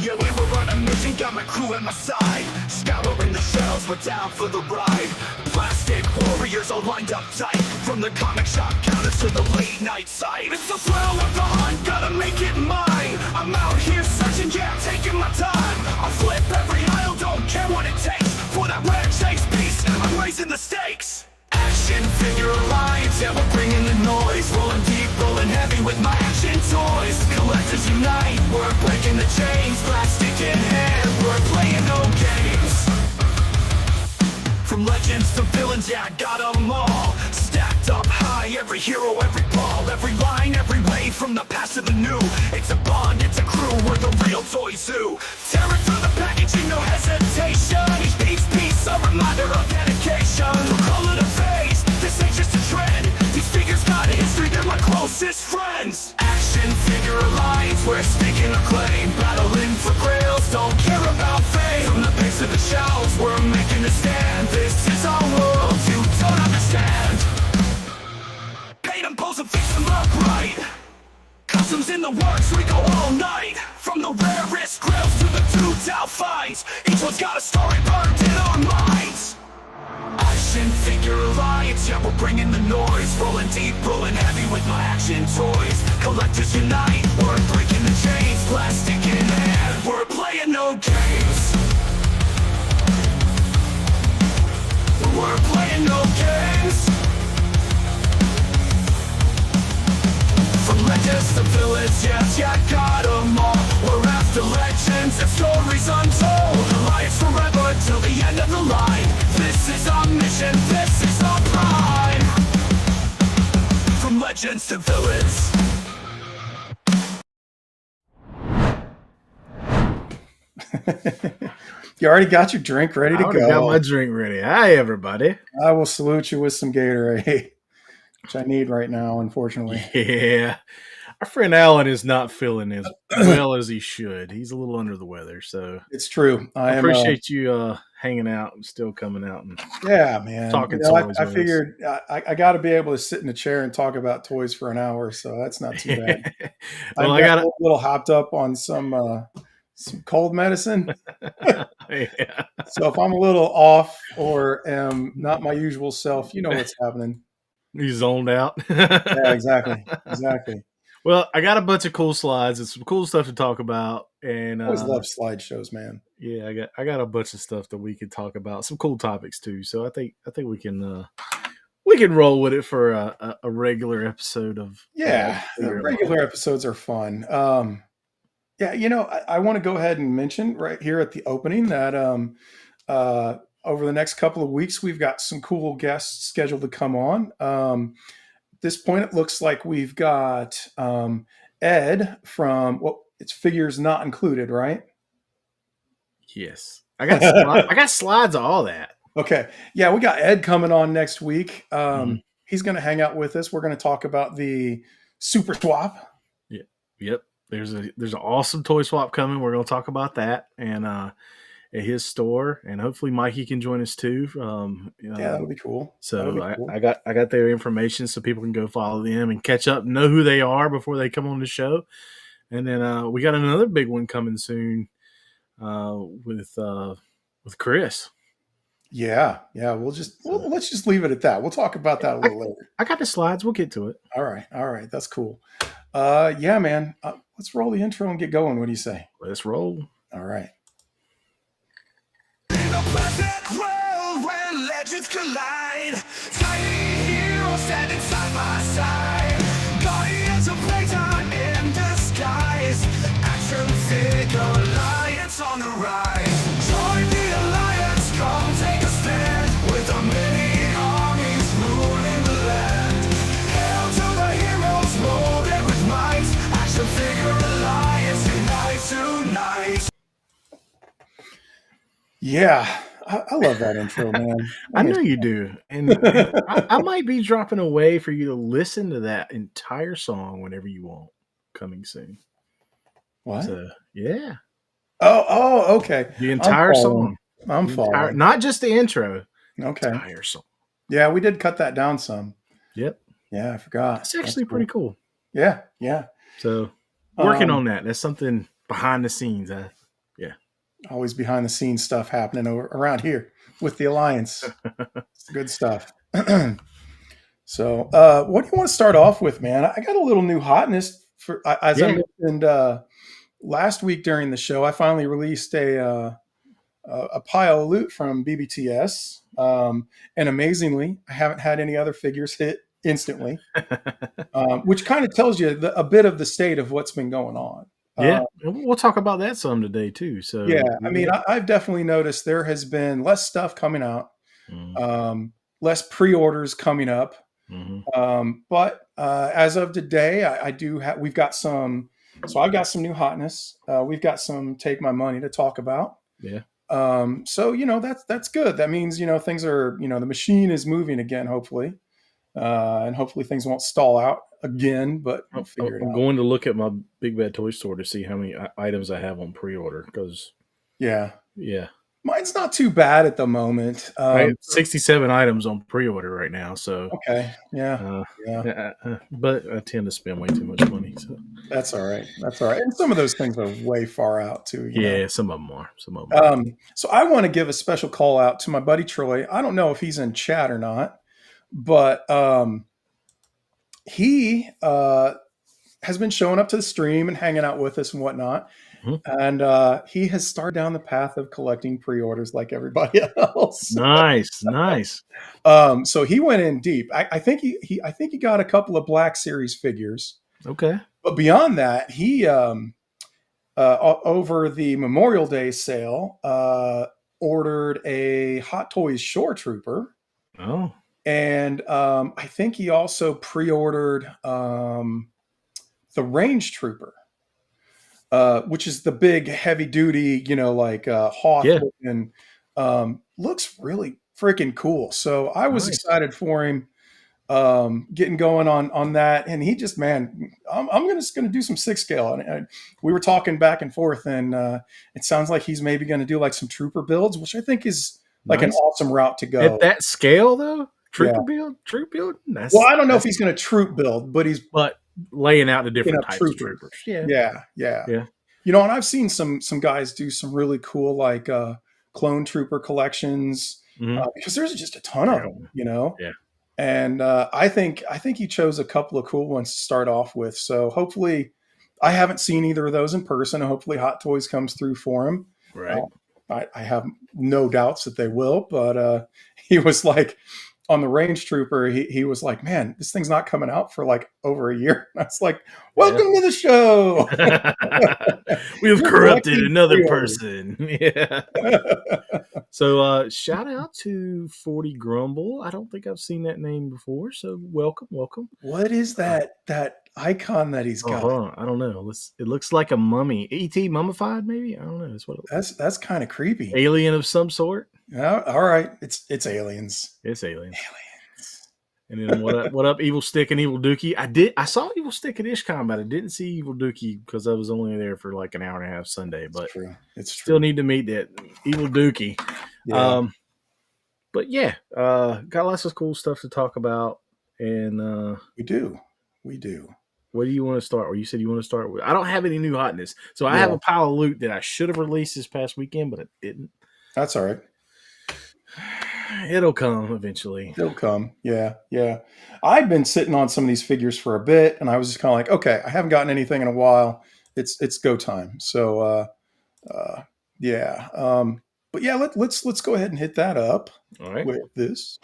Yeah, we were on a mission, got my crew at my side. Scouring the shells, we're down for the ride. Plastic warriors all lined up tight. From the comic shop counters to the late night site. It's the thrill of the hunt, gotta make it mine. I'm out here searching, yeah, I'm taking my time. I'll flip every aisle, don't care what it takes. For that rare chase piece, I'm raising the stakes. Action figure alliance, yeah, we're bringing the noise. Rolling deep, rolling heavy with my action toys. Collectors unite, we're breaking the chains. Plastic in hand, we're playing no games. From legends to villains, yeah, I got them all. Stacked up high, every hero, every ball. Every line, every way, from the past to the new. It's a bond, it's a crew, we're the real Toy Zoo. Tear it through the packaging, no hesitation. Each piece, a reminder of dedication. We'll call it a phase, this ain't just a trend. These figures got history, they're my closest friends. Action figure alliance, we're staking a claim. Battling for grails, don't care about fame. From the base of the shelves, we're making a stand. This is our world, you don't understand. Paint them, pose and fix them up right. Customs in the works, we go all night. From the rarest grails to the two-out fights. Each one's got a story burned in our minds. Action figure alliance, yeah, we're bringing the noise. Rolling deep, rolling heavy with my action toys. Collectors unite, we're breaking the chains. Plastic in hand, we're playing no games. We're playing no games. From legends to villains, yes, yeah, got them all. We're after legends and stories untold. Alliance forever till the end of the line. This is our mission, this is our pride. From legends to villains. You already got your drink ready to go. I got my drink ready. Hi, everybody. I will salute you with some Gatorade, which I need right now, unfortunately. Yeah. Our friend Alan is not feeling as well as he should. He's a little under the weather, so It's true. I appreciate you hanging out and still coming out and yeah, man. talking You know, toys I with figured I got to be able to sit in a chair and talk about toys for an hour, so that's not too bad. Well, I got a little hopped up on some cold medicine. yeah. So if I'm a little off or am not my usual self, you know what's happening. You zoned out. Yeah, exactly. Well, I got a bunch of cool slides and some cool stuff to talk about, and I always love slideshows, man. yeah, I got a bunch of stuff that we could talk about, some cool topics too. So I think we can roll with it for a regular episode of regular episodes are fun. Yeah, you know, I want to go ahead and mention right here at the opening that over the next couple of weeks we've got some cool guests scheduled to come on. At this point, it looks like we've got Ed from it's Figures Not Included, right? Yes, I got slides of all that. Okay, yeah, we got Ed coming on next week. He's going to hang out with us. We're going to talk about the Super Swap. Yeah, yep. There's an awesome toy swap coming. We're going to talk about that and at his store, and hopefully Mikey can join us too. Yeah, that'll be cool. So I got their information so people can go follow them and catch up, know who they are before they come on the show. And then we got another big one coming soon with Chris. Yeah. Let's just leave it at that. We'll talk about that a little later. I got the slides. We'll get to it. All right. That's cool. Yeah, man. Let's roll the intro and get going. What do you say? Let's roll. All right. In a perfect world where legends collide, tiny heroes standing side by side, guardians of playtime in disguise, action figure alliance on the rise. Join the alliance, come take a stand with the many armies ruling the land. Hail to the heroes loaded with might, action figure alliance unite tonight. Yeah, I love that intro, man. I know you do. And I might be dropping away for you to listen to that entire song whenever you want, coming soon. What? So, yeah. Oh, okay. The entire song. I'm following. Not just the intro. Okay. The entire song. Yeah, we did cut that down some. Yep. Yeah, I forgot. It's actually pretty cool. Yeah. So, working on that. That's something behind the scenes. Always behind the scenes stuff happening around here with the Alliance. It's good stuff. So, what do you want to start off with, man? I got a little new hotness as I Yeah. mentioned last week during the show. I finally released a pile of loot from BBTS, and amazingly, I haven't had any other figures hit instantly, which kind of tells you a bit of the state of what's been going on. Yeah, and we'll talk about that some today too. Yeah, So I mean, I've definitely noticed there has been less stuff coming out, less pre-orders coming up. But as of today, I do have. We've got some. So I've got some new hotness. We've got some take my money to talk about. yeah, So that's good. That means things are the machine is moving again. Hopefully, and hopefully things won't stall out again. But we'll figure it I'm out. going to look at my Big Bad Toy Store to see how many items I have on pre-order because Yeah, yeah, mine's not too bad at the moment. I have 67 items on pre-order right now. So, Okay. Yeah. Yeah. but I tend to spend way too much money. So That's all right. That's all right. And some of those things are way far out too. yeah, some of them are. Some of them. Are. So I want to give a special call out to my buddy Troy. I don't know if he's in chat or not, but he has been showing up to the stream and hanging out with us and whatnot. And he has started down the path of collecting pre-orders like everybody else. Nice. So he went in deep. I think I think he got a couple of Black Series figures. Okay. But beyond that, he over the Memorial Day sale ordered a Hot Toys Shore Trooper. Oh. And I think he also pre-ordered the Range Trooper, which is the big heavy duty, Hoth looking, looks really freaking cool. So I was excited for him getting going on that. And he just, man, I'm just going to do some 6-scale. And we were talking back and forth, and it sounds like he's maybe going to do like some trooper builds, which I think is like an awesome route to go. At that scale, though? Troop build? Well, I don't know if he's going to troop build, but laying out the different types of troopers. Yeah. And I've seen some guys do some really cool like clone trooper collections because there's just a ton of them, Yeah. And I think he chose a couple of cool ones to start off with. So hopefully, I haven't seen either of those in person. And hopefully, Hot Toys comes through for him. Right. I have no doubts that they will. But he was like, on the Range Trooper, he was like, man, this thing's not coming out for like over a year. And I was like, welcome to the show. We have corrupted another person. Yeah. So shout out to 40 Grumble. I don't think I've seen that name before. So welcome. What is that icon that he's got? I don't know. It looks like a mummy. E.T. mummified, maybe? I don't know. That's what it looks. That's kind of creepy. Alien of some sort. All right. It's aliens. It's aliens. And then what up, Evil Stick and Evil Dookie? I saw Evil Stick at IshCon, but I didn't see Evil Dookie because I was only there for like an hour and a half Sunday. But it's true. Still need to meet that Evil Dookie. Yeah. But yeah, got lots of cool stuff to talk about. And we do. What do you want to start? Or you said you want to start with? I don't have any new hotness, so I have a pile of loot that I should have released this past weekend, but I didn't. That's all right. It'll come eventually. It'll come. Yeah. I've been sitting on some of these figures for a bit, and I was just kind of like, okay, I haven't gotten anything in a while. It's go time. So, yeah. But yeah, let's go ahead and hit that up. All right. With this.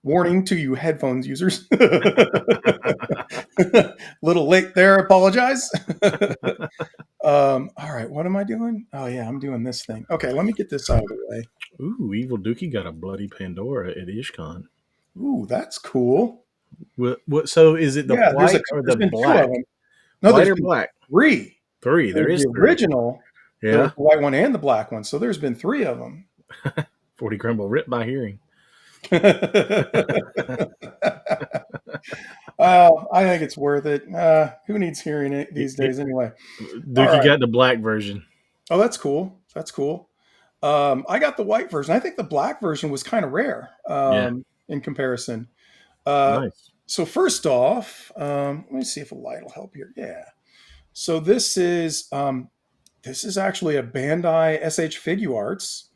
Warning to you headphones users. Little late there. Apologize. All right. What am I doing? Oh yeah, I'm doing this thing. Okay, let me get this out of the way. Ooh, Evil Dookie got a bloody Pandora at IshCon. Ooh, that's cool. What? So is it the white or the black? No, white or black? Three. There is the original. Yeah, the white one and the black one. So there's been 3 of them. 40 Grumble ripped by hearing. I think it's worth it. Who needs hearing it these days anyway? Dookie got the black version. Oh, that's cool. I got the white version. I think the black version was kind of rare in comparison. Nice. So first off, let me see if a light will help here. Yeah. So this is actually a Bandai SH Figure Arts,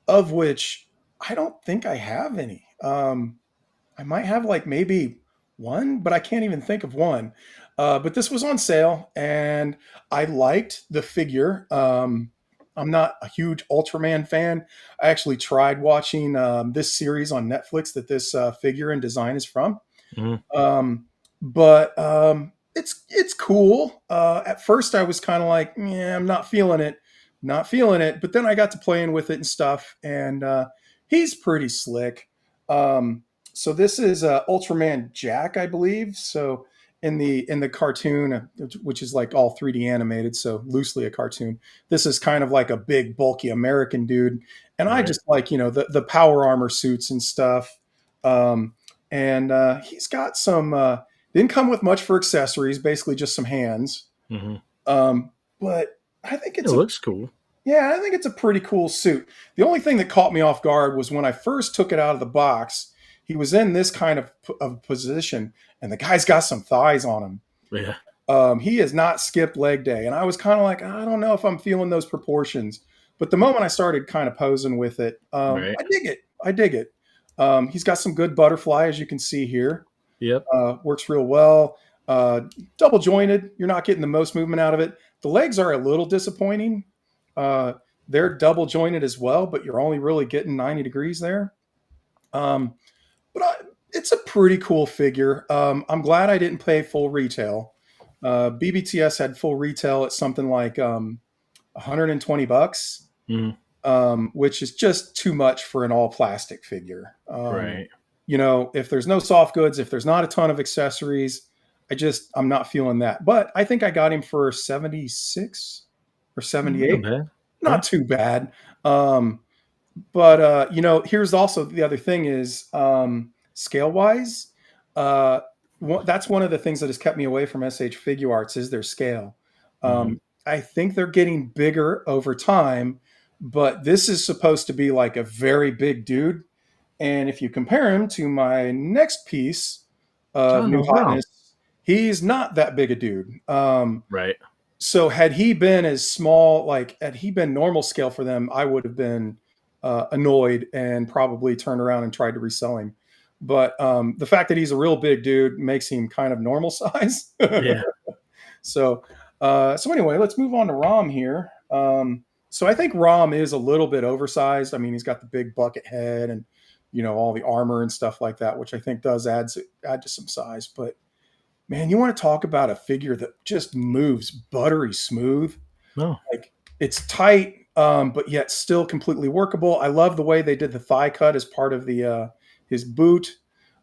of which I don't think I have any. I might have like maybe one, but I can't even think of one. But this was on sale, and I liked the figure. I'm not a huge Ultraman fan. I actually tried watching this series on Netflix that this figure and design is from. Mhm. But it's cool. At first, I was kind of like, yeah, I'm not feeling it, not feeling it. But then I got to playing with it and stuff, and he's pretty slick. So this is Ultraman Jack, I believe. So in the cartoon, which is like all 3D animated, so loosely a cartoon, this is kind of like a big, bulky American dude, and I Right. just like the power armor suits and stuff. Um, and he's got some. Didn't come with much for accessories, basically just some hands. Hmm. But I think It looks cool. I think it's a pretty cool suit. The only thing that caught me off guard was when I first took it out of the box. He was in this kind of position, and the guy's got some thighs on him. Yeah. He has not skipped leg day, and I was kind of like, I don't know if I'm feeling those proportions. But the moment I started kind of posing with it, Right. I dig it. I dig it. He's got some good butterfly, as you can see here. Yep. Works real well. Double jointed. You're not getting the most movement out of it. The legs are a little disappointing. Uh, they're double jointed as well, but you're only really getting 90 degrees there. Um, but it's a pretty cool figure. I'm glad I didn't pay full retail. BBTS had full retail at something like 120 bucks, Mhm. which is just too much for an all plastic figure. Right. If there's no soft goods, if there's not a ton of accessories, I'm not feeling that. But I think I got him for 76 or Not 78. bad. Yeah. Not too bad. But here's also the other thing is scale wise, that's one of the things that has kept me away from SH Figure Arts is their scale. Mhm. I think they're getting bigger over time, but this is supposed to be like a very big dude. And if you compare him to my next piece of Oh, new no problem. hotness, he's not that big a dude. Right. So had he been as small, like had he been normal scale for them, I would have been annoyed and probably turned around and tried to resell him. But the fact that he's a real big dude makes him kind of normal size. Yeah. So anyway, let's move on to Rom here. So I think Rom is a little bit oversized. I mean, he's got the big bucket head and all the armor and stuff like that, which I think does add to some size. But man, you want to talk about a figure that just moves buttery smooth. No. Like it's tight, but yet still completely workable. I love the way they did the thigh cut as part of the his boot.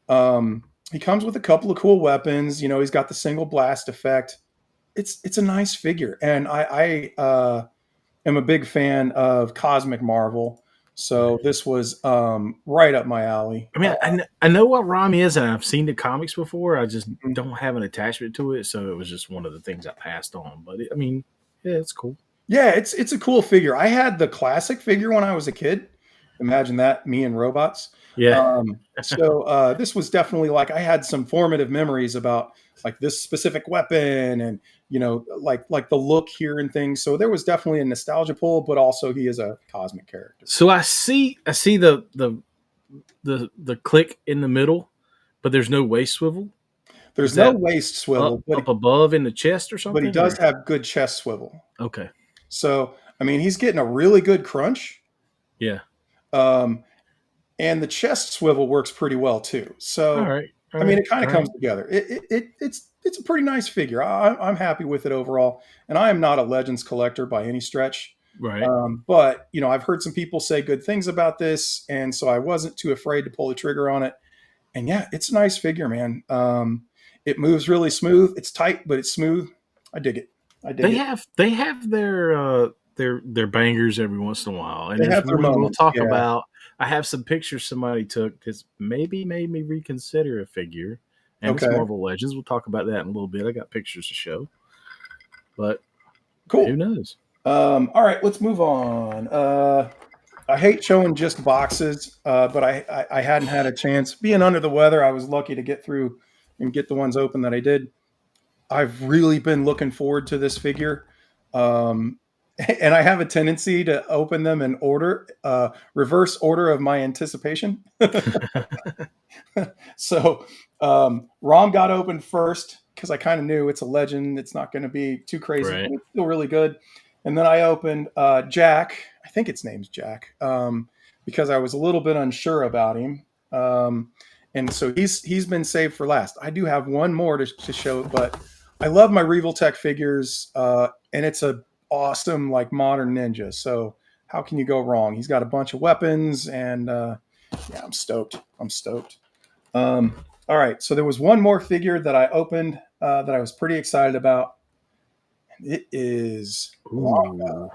He comes with a couple of cool weapons. He's got the single blast effect. It's a nice figure, and I am a big fan of Cosmic Marvel. So Right. this was right up my alley. I mean, I know what ROM is, and I've seen the comics before. I just Mhm. don't have an attachment to it, so it was just one of the things I passed on. But I mean, yeah, it's cool. Yeah, it's a cool figure. I had the classic figure when I was a kid. Imagine that, me and robots. Yeah. So this was definitely like I had some formative memories about like this specific weapon and like the look here and things. So there was definitely a nostalgia pull, but also he is a cosmic character. So I see the click in the middle, but there's no waist swivel. There's Is no that waist up swivel, up above in the chest or but he something? does Or have good chest swivel. okay, So I mean, he's getting a really good crunch. yeah, Um, and the chest swivel works pretty well too. all So, right, all I mean, right, it kind all of right, comes together. It's a pretty nice figure. I'm happy with it overall, and I am not a Legends collector by any stretch. right. But I've heard some people say good things about this, and so I wasn't too afraid to pull the trigger on it. And yeah, it's a nice figure, man. It moves really smooth. It's tight, but it's smooth. I dig it. I dig They it. have their bangers every once in a while, and They there's have their one we'll moments. talk Yeah. about. I have some pictures somebody took that's maybe made me reconsider a figure, and it's Okay. Marvel Legends. We'll talk about that in a little bit. I got pictures to show, but who Cool. knows? All right, let's move on. I hate showing just boxes, but I hadn't had a chance. Being under the weather, I was lucky to get through and get the ones open that I did. I've really been looking forward to this figure. Um, and I have a tendency to open them in order, reverse order of my anticipation. So Rom got opened first because I kind of knew it's a legend. It's not going to be too crazy, Right. but it's still really good. And then I opened Jack. I think its name's Jack, because I was a little bit unsure about him. And so he's been saved for last. I do have one more to show, but I love my Revoltech figures, and it's a awesome like modern ninja. So how can you go wrong? He's got a bunch of weapons, and yeah, I'm stoked. I'm stoked. All right, so there was one more figure that I opened that I was pretty excited about. It is Blanca. Ooh. Is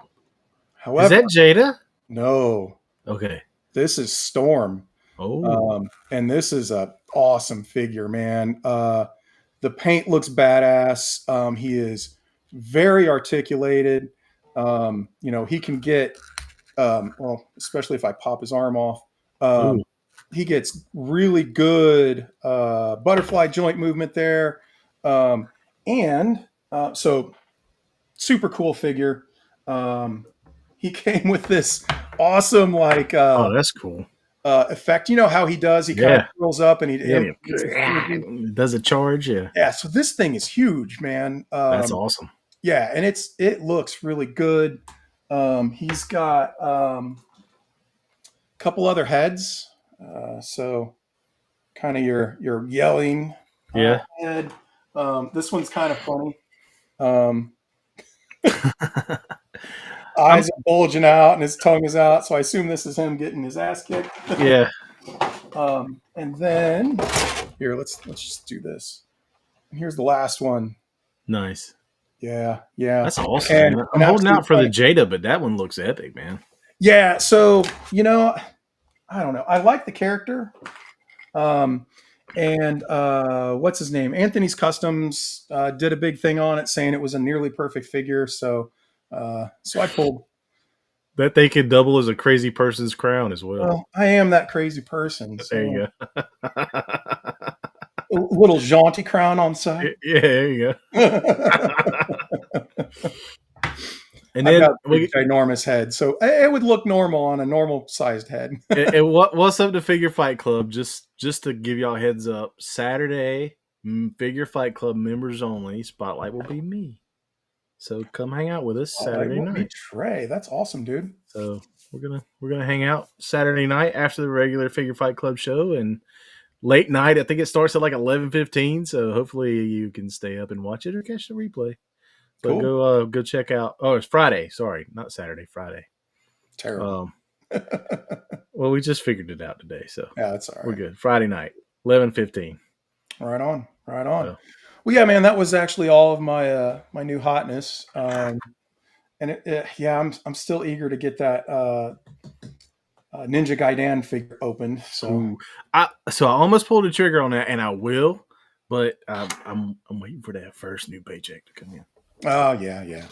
However, that Jada? no, Okay. this is Storm. Oh. And this is a awesome figure, man. The paint looks badass. He is very articulated. He can get, well, especially if I pop his arm off. Ooh. He gets really good butterfly joint movement there. And so super cool figure. He came with this awesome like Oh, that's cool. effect. You know how he does? He kind of Yeah. curls up and he Yeah. gets his energy. Does it charge? Yeah. Yeah, so this thing is huge, man. That's awesome. Yeah, and it looks really good. He's got a couple other heads. So kind of your yelling Yeah. head. This one's kind of funny. Um, eyes are bulging out and his tongue is out, so I assume this is him getting his ass kicked. Yeah. And then here, let's just do this. And here's the last one. Nice. Yeah. That's awesome. And Man. an I'm holding out for the absolute Jada, but that one looks epic, man. Yeah, so I don't know. I like the character. And what's his name? Anthony's Customs did a big thing on it, saying it was a nearly perfect figure. So I pulled. That they could double as a crazy person's crown as well. Well, I am that crazy person. So There you go. a little jaunty crown on side. Yeah, there you go. And I've then got a big, ginormous head, so it would look normal on a normal sized head. and what's up to Figure Fight Club? Just to give y'all a heads up, Saturday, Figure Fight Club members only. Spotlight will be me, so come hang out with us Saturday night. Trey, that's awesome, dude. So we're gonna hang out Saturday night after the regular Figure Fight Club show, and late night. I think it starts at like 11:15. So hopefully you can stay up and watch it or catch the replay. But Cool. go check out. Oh, it's Friday. Sorry, not Saturday. Friday. Terrible. Well, we just figured it out today, so Yeah, that's all right. we're good. Friday night, 11:15. Right on. So. Well, yeah, man, that was actually all of my my new hotness. And yeah, I'm still eager to get that Ninja Gaiden figure opened. So I almost pulled the trigger on that, and I will, but I'm waiting for that first new paycheck to come in. Oh yeah.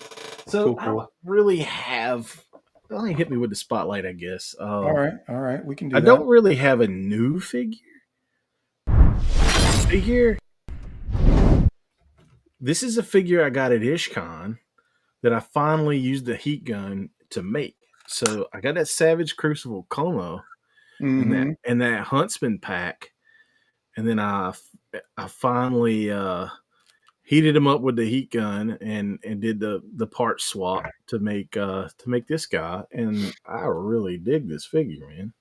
So cool. I don't really have. Only hit me with the spotlight, I guess. All right, we can do I that. don't really have a new figure. This is a figure I got at IshCon that I finally used the heat gun to make. So I got that Savage Crucible Como and that Huntsman pack, and then I finally heated them up with the heat gun and did the part swap to make this guy, and I really dig this figure, man.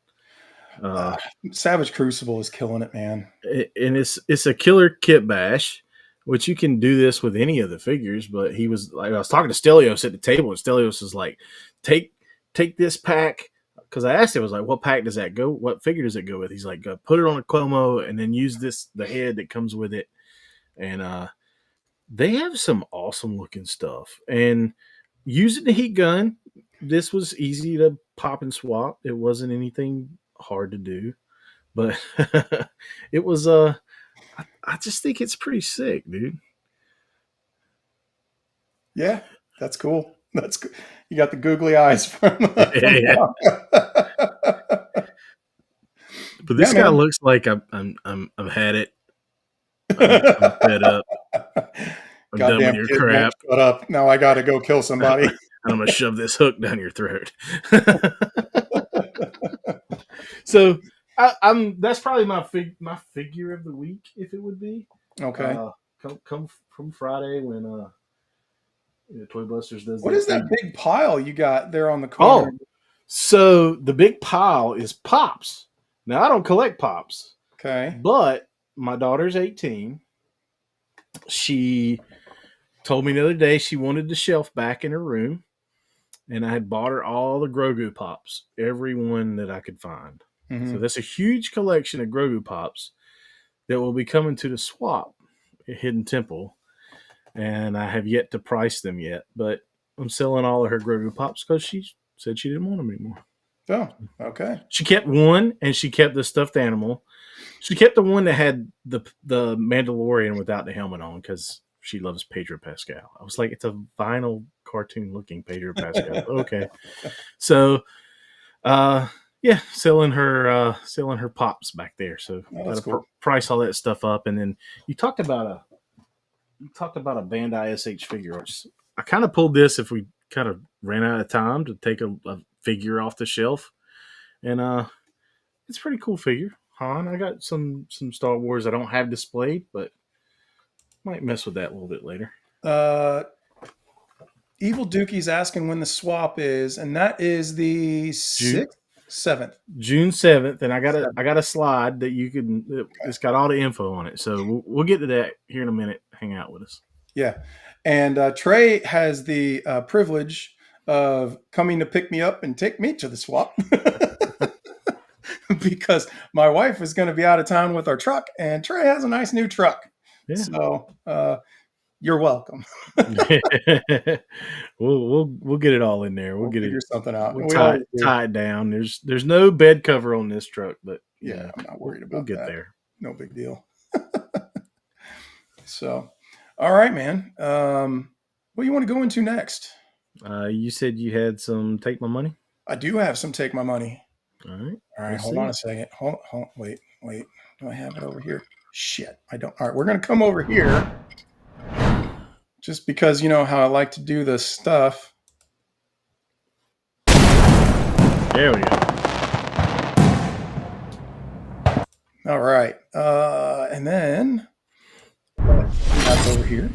Savage Crucible is killing it, man. And it's a killer kit bash, which you can do this with any of the figures. But he was like, I was talking to Stelios at the table, and Stelios was like, take this pack. Because I asked him, I was like, what pack does that go? What figure does it go with? He's like, put it on a Como and then use the head that comes with it. And they have some awesome looking stuff. And using the heat gun, this was easy to pop and swap. It wasn't anything hard to do, but it was I just think it's pretty sick, dude. Yeah, that's cool. That's good. You got the googly eyes from Yeah. But this guy looks like I've had it. I'm fed up. I'm done with Goddamn your kid won't crap. shut up. Now I got to go kill somebody. I'm gonna shove this hook down your throat. So I'm that's probably my figure of the week, if it would be. Okay. Come from Friday when Toy Busters does What their is that thing. big pile you got there on the corner? Oh, so the big pile is pops. Now I don't collect pops, Okay. but my daughter's 18. She told me the other day she wanted the shelf back in her room, and I had bought her all the Grogu pops, every one that I could find. Mm-hmm. So that's a huge collection of Grogu pops that will be coming to the swap at Hidden Temple, and I have yet to price them yet. But I'm selling all of her Grogu pops because she said she didn't want them anymore. Oh, okay. She kept one, and she kept the stuffed animal. She kept the one that had the Mandalorian without the helmet on because she loves Pedro Pascal. I was like, it's a vinyl cartoon looking Pedro Pascal. Okay, so yeah, selling her pops back there. So Oh, got that's to cool. price all that stuff up, and then you talked about a Bandai SH figure. I kind of pulled this if we kind of ran out of time to take a figure off the shelf, and it's a pretty cool figure. Han, I got some Star Wars I don't have displayed, but might mess with that a little bit later. Evil Dookie's asking when the swap is, and that is the 6th, 7th. June 7th, and I got a slide that you can. It's got all the info on it, so we'll get to that here in a minute. Hang out with us. Yeah, and Trey has the privilege of coming to pick me up and take me to the swap because my wife is going to be out of town with our truck, and Trey has a nice new truck. Yeah. So you're welcome. we'll get it all in there. We'll get figure it something out. We'll tie it down. There's no bed cover on this truck, but yeah, I'm not worried about we'll get that. there. No big deal. So, all right, man. What do you want to go into next? You said you had some Take My Money. I do have some Take My Money. All right. All right. Hold on a second. Hold. Wait. Do I have it over here? Shit. I don't. All right. We're going to come over here just because you know how I like to do this stuff. There we go. All right. And then that's over here.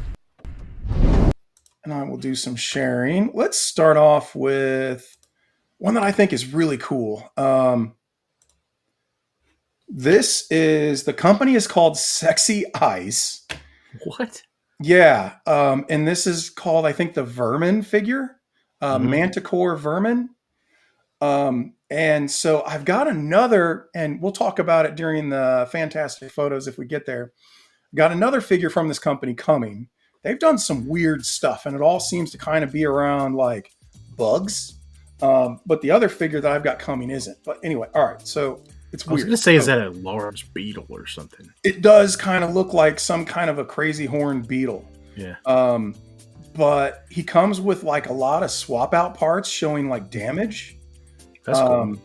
And I will do some sharing. Let's start off with one that I think is really cool. This is, the company is called Sexy Ice. What? Yeah. And this is called, I think, the Vermin figure, Manticore Vermin. And so I've got another, and we'll talk about it during the fantastic photos if we get there. Got another figure from this company coming. They've done some weird stuff, and it all seems to kind of be around like bugs. But the other figure that I've got coming isn't. But anyway, all right. So it's weird. I was going to say, is that a large beetle or something? It does kind of look like some kind of a crazy horned beetle. Yeah. But he comes with like a lot of swap out parts showing like damage. That's cool.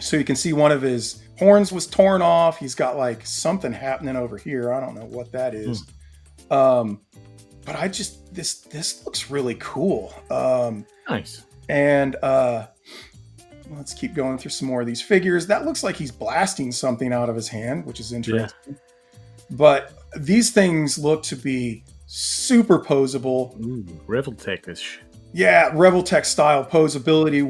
So you can see one of his horns was torn off. He's got like something happening over here. I don't know what that is. But I just, this looks really cool. Nice. And let's keep going through some more of these figures. That looks like he's blasting something out of his hand, which is interesting. Yeah. But these things look to be super posable. Ooh, Reveltech-ish. Yeah, Reveltech style posability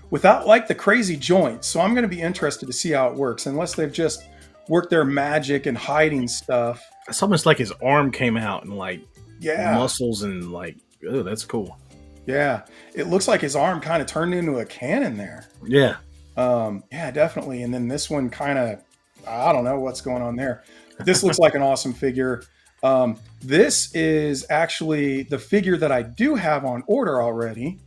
without like the crazy joints. So I'm going to be interested to see how it works, unless they've just worked their magic and hiding stuff. It's almost like his arm came out and like yeah, muscles and like, oh, that's cool. Yeah, it looks like his arm kind of turned into a cannon there. Yeah. Yeah, definitely. And then this one kind of, I don't know what's going on there. But this looks like an awesome figure. This is actually the figure that I do have on order already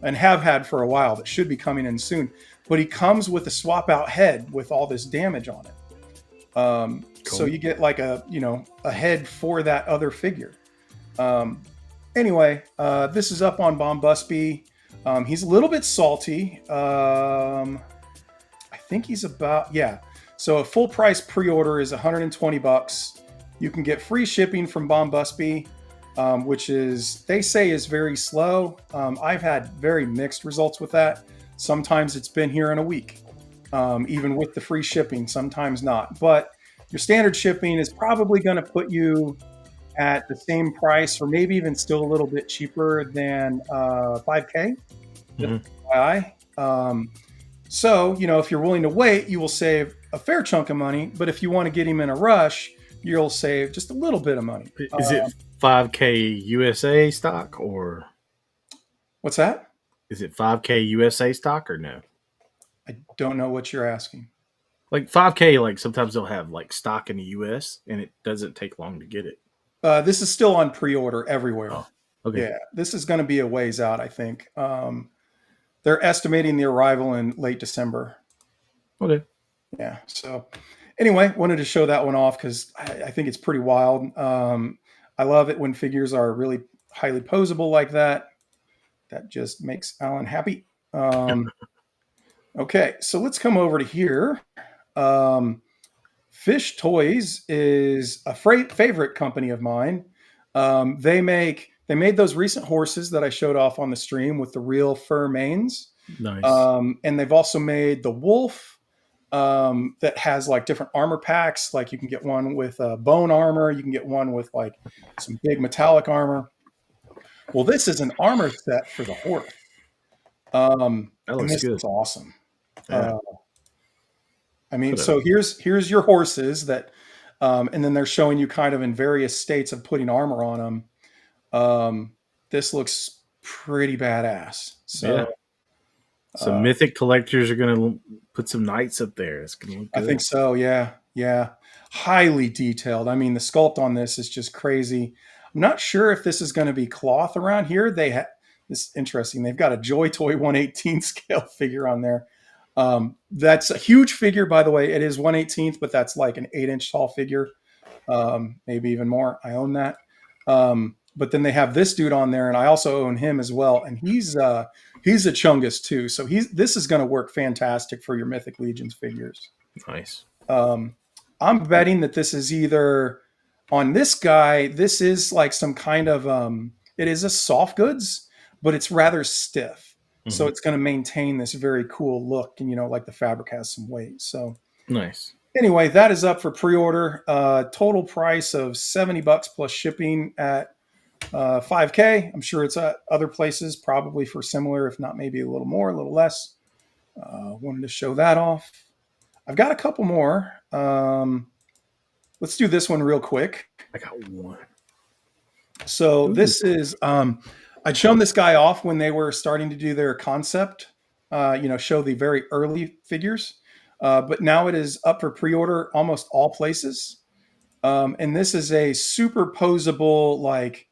and have had for a while that should be coming in soon. But he comes with a swap out head with all this damage on it. Cool. So you get like a head for that other figure. Anyway, this is up on Bombusby. He's a little bit salty. I think he's about, yeah. So a full price pre-order is $120. You can get free shipping from Bombusby. which is they say is very slow. I've had very mixed results with that. Sometimes it's been here in a week, even with the free shipping. Sometimes not, but your standard shipping is probably going to put you at the same price, or maybe even still a little bit cheaper than 5K. Just Hmm. FYI. So, if you're willing to wait, you will save a fair chunk of money. But if you want to get him in a rush, you'll save just a little bit of money. Is it 5K USA stock, or What's that? is it 5K USA stock, or no? I don't know what you're asking. Like 5K, like sometimes they'll have like stock in the US, and it doesn't take long to get it. This is still on pre-order everywhere. Oh, okay. Yeah, this is going to be a ways out, I think. They're estimating the arrival in late December. Okay. Yeah. So anyway, wanted to show that one off because I think it's pretty wild. I love it when figures are really highly posable like that. That just makes Alan happy. Okay, so let's come over to here. Fish Toys is a favorite company of mine. They made those recent horses that I showed off on the stream with the real fur manes. Nice. And they've also made the wolf that has like different armor packs. Like you can get one with bone armor. You can get one with like some big metallic armor. Well, this is an armor set for the horse. That And looks this good. is awesome. Yeah. I mean, Put so here's your horses that, and then they're showing you kind of in various states of putting armor on them. This looks pretty badass. So Yeah. Some mythic collectors are going to put some knights up there. It's going to look good. I think so. Yeah. Yeah. Highly detailed. I mean, the sculpt on this is just crazy. I'm not sure if this is going to be cloth around here. This is interesting. They've got a Joy Toy 1/18 scale figure on there. That's a huge figure, by the way. It is 1/18, but that's like an 8-inch tall figure, maybe even more. I own that. But then they have this dude on there, and I also own him as well. And he's a Chungus too. So this is going to work fantastic for your Mythic Legions figures. Nice. I'm betting that this is either on this guy. This is like some kind of it is a soft goods, but it's rather stiff. So it's going to maintain this very cool look, and like the fabric has some weight. So Nice. anyway, that is up for pre-order. Total price of $70 plus shipping at 5K. I'm sure it's at other places probably for similar, if not maybe a little more, a little less. Wanted to show that off. I've got a couple more. Let's do this one real quick. I got one. So this is I'd shown this guy off when they were starting to do their concept, show the very early figures. But now it is up for pre-order almost all places. And this is a superposable, like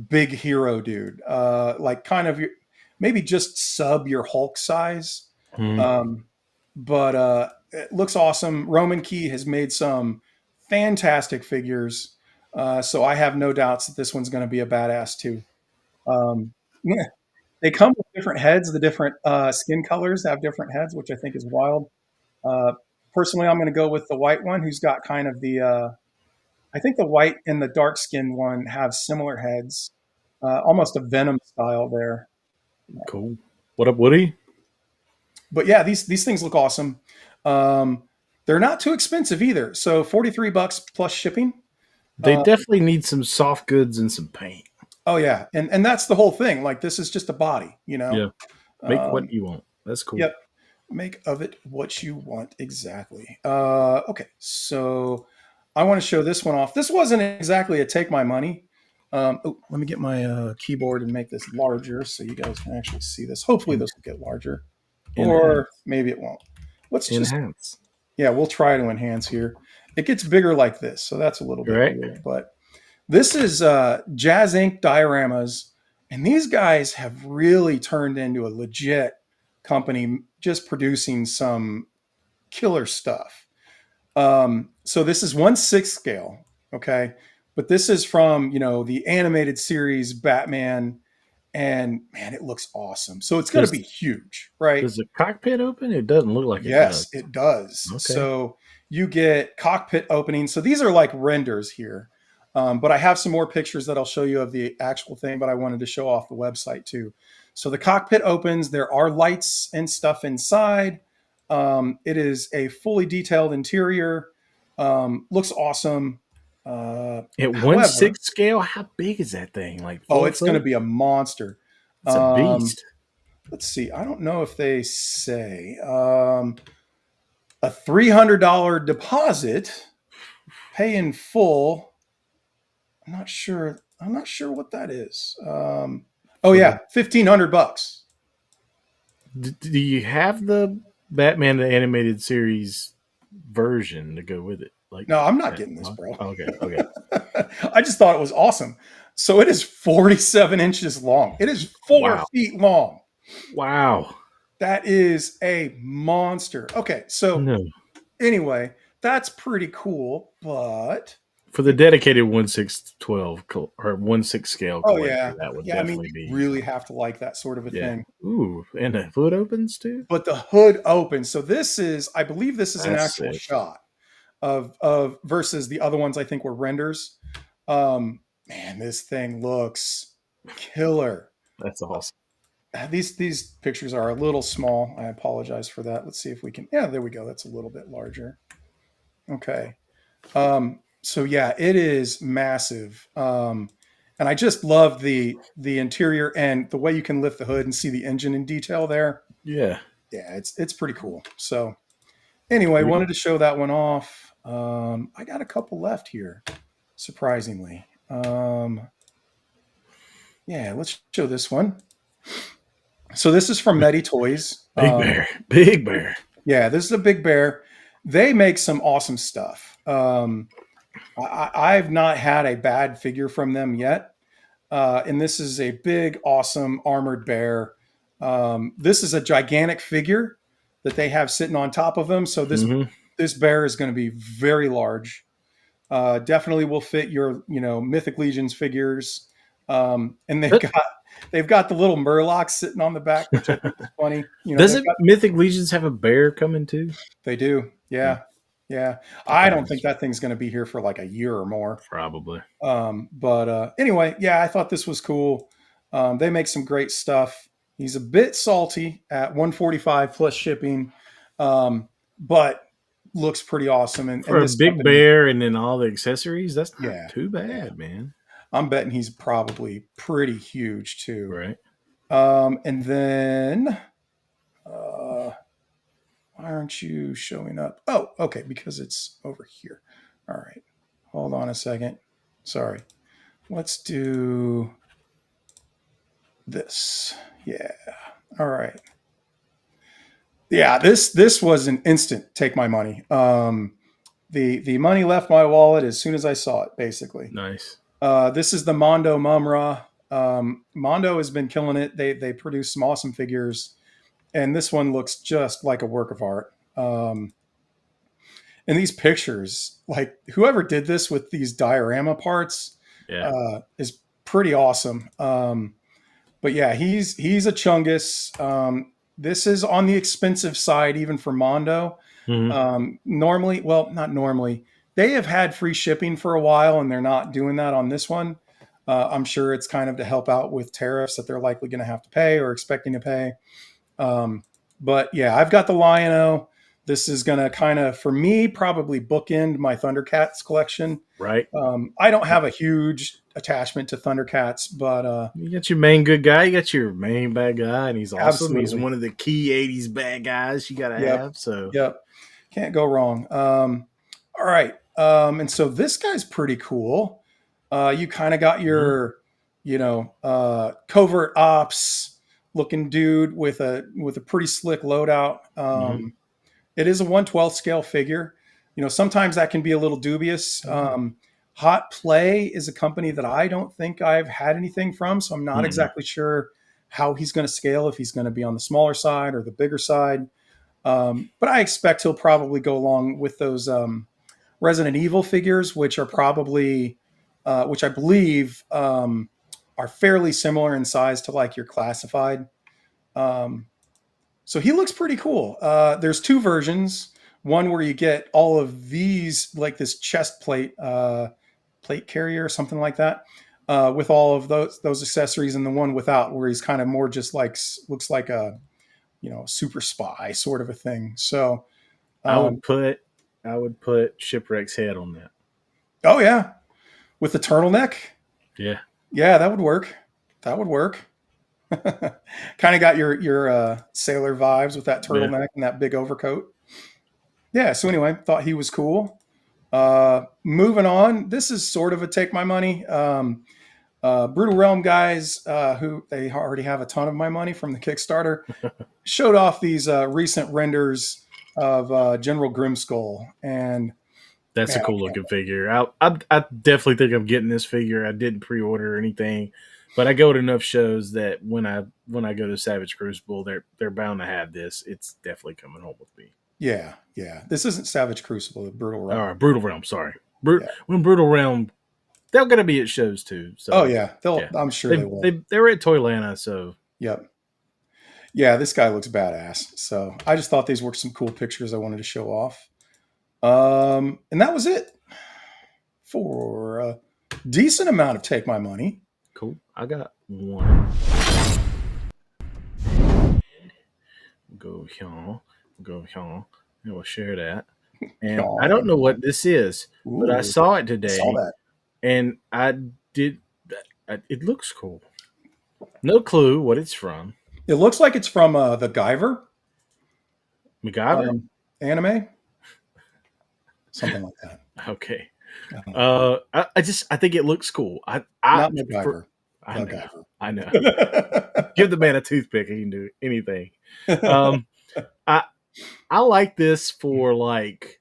big hero dude, like kind of maybe just sub your Hulk size. But it looks awesome. Roman Key has made some fantastic figures. So I have no doubts that this one's going to be a badass too. Yeah, they come with different heads. The different skin colors have different heads, which I think is wild. Personally, I'm going to go with the white one, who's got kind of the. I think the white and the dark skin one have similar heads, almost a Venom style there. Cool. What up, Woody? But yeah, these things look awesome. They're not too expensive either. So $43 plus shipping. They definitely need some soft goods and some paint. Oh yeah, and that's the whole thing. Like this is just a body, Yeah. Make what you want. That's cool. Yep. Make of it what you want. Exactly. Okay. So I want to show this one off. This wasn't exactly a take my money. Let me get my keyboard and make this larger so you guys can actually see this. Hopefully this will get larger. Or maybe it won't. Let's just enhance. Yeah, we'll try to enhance here. It gets bigger like this, so that's a little bit weird. But this is Jazz Inc. dioramas, and these guys have really turned into a legit company just producing some killer stuff. So this is 1/6 scale, okay? But this is from, the animated series Batman, and man, it looks awesome. So it's going to be huge, right? Does the cockpit open? It doesn't look like it does. Yes, it does. Okay. So you get cockpit opening. So these are like renders here. But I have some more pictures that I'll show you of the actual thing, but I wanted to show off the website too. So the cockpit opens. There are lights and stuff inside. It is a fully detailed interior. Looks awesome. At one However, sixth scale, how big is that thing? Like oh, 4 it's going to foot? be a monster. It's a beast. Let's see. I don't know if they say a $300 deposit, pay in full. I'm not sure. I'm not sure what that is. Oh For yeah, the, $1,500. do you have the Batman the Animated Series version to go with it? Like No, I'm not that? getting this, bro. Okay, okay. I just thought it was awesome. So it is 47 inches long. It is 4 feet long. Wow. That is a monster. Okay, so No. anyway, that's pretty cool, but For the dedicated 1/6/12 or 1/6 scale oh collector, yeah. that would Yeah, I mean definitely you be really have to like that sort of a yeah. thing. Ooh, and the hood opens too. But the hood opens. So this is, I believe this is an That's actual sick. shot of versus the other ones I think were renders. Man, this thing looks killer. That's awesome. These pictures are a little small. I apologize for that. Let's see if we can. Yeah, there we go. That's a little bit larger. Okay. So yeah, it is massive. And I just love the interior and the way you can lift the hood and see the engine in detail there. Yeah. Yeah, it's pretty cool. So anyway, Sweet. wanted to show that one off. I got a couple left here, surprisingly. Yeah, let's show this one. So this is from Medi Toys. Big bear. Big bear. Yeah, this is a big bear. They make some awesome stuff. I've not had a bad figure from them yet. And this is a big, awesome armored bear. This is a gigantic figure that they have sitting on top of them. So Mhm. this bear is going to be very large. Definitely will fit your Mythic Legions figures. And they've got the little Murlocs sitting on the back, which I think is funny. Doesn't Mythic Legions have a bear coming too? They do. Yeah. Yeah. I don't think that thing's going to be here for like a year or more. Probably. But anyway, yeah, I thought this was cool. They make some great stuff. He's a bit salty at 145 plus shipping, but looks pretty awesome. And For a this big company, bear and then all the accessories, that's not yeah, too bad, yeah. man. I'm betting he's probably pretty huge too. Right. And then why aren't you showing up? Oh, okay, because it's over here. All right. Hold on a second. Sorry. Let's do this. Yeah. All right. Yeah, this was an instant take my money. The money left my wallet as soon as I saw it, basically. Nice. This is the Mondo Mumra. Mondo has been killing it. They produce some awesome figures, and this one looks just like a work of art. And these pictures, like whoever did this with these diorama parts, is pretty awesome. But yeah, he's a Chungus. This is on the expensive side, even for Mondo. Normally, well, not normally. They have had free shipping for a while, and they're not doing that on this one. I'm sure it's kind of to help out with tariffs that they're likely going to have to pay or expecting to pay. But yeah, I've got the Lion-O. This is going to kind of, for me, probably bookend my Thundercats collection. Right. I don't have a huge attachment to Thundercats, but you got your main good guy, you got your main bad guy, and he's awesome. Absolutely. He's one of the key 80s bad guys you got to have. So, yep, can't go wrong. All right. And so this guy's pretty cool. You kind of got your, covert ops looking dude with a pretty slick loadout. It is a 1/12 scale figure. Sometimes that can be a little dubious. Hot Play is a company that I don't think I've had anything from, so I'm not exactly sure how he's going to scale, if he's going to be on the smaller side or the bigger side. But I expect he'll probably go along with those Resident Evil figures, which are probably, which I believe are fairly similar in size to like your classified. So he looks pretty cool. There's two versions. One where you get all of these, like this chest plate plate carrier or something like that, with all of those accessories, and the one without, where he's kind of more just like looks like a super spy sort of a thing. So I um, would put Shipwreck's head on that. oh yeah, with the turtleneck, Yeah. yeah, that would work. That would work. Kind of got your sailor vibes with that Yeah. turtleneck and that big overcoat. Yeah. So anyway, thought he was cool. Moving on. This is sort of a take my money. Brutal Realm guys, who they already have a ton of my money from the Kickstarter, showed off these recent renders of General Grimskull, and That's man, a cool looking figure. I definitely think I'm getting this figure. I didn't pre-order or anything, but I go to enough shows that when I go to Savage Crucible, they're bound to have this. It's definitely coming home with me. yeah, this isn't Savage Crucible, the Brutal Realm. All right, Brutal Realm. Sorry, Yeah. when Brutal Realm, they're gonna be at shows too. So Oh yeah, yeah. I'm sure they will. They were at Toylanta, so Yep. Yeah, this guy looks badass. So I just thought these were some cool pictures I wanted to show off. And that was it for a decent amount of Take My Money. cool. I got one. Go here, and we'll share that. And I don't know what this is, but I Ooh, saw it today, saw that. and I did. It looks cool. No clue what it's from. It looks like it's from the Guyver MacGyver. Anime, something like that. Okay. I don't know. I think it looks cool. Not MacGyver. I know. MacGyver. I know. Give the man a toothpick, he can do anything. Um, I like this for like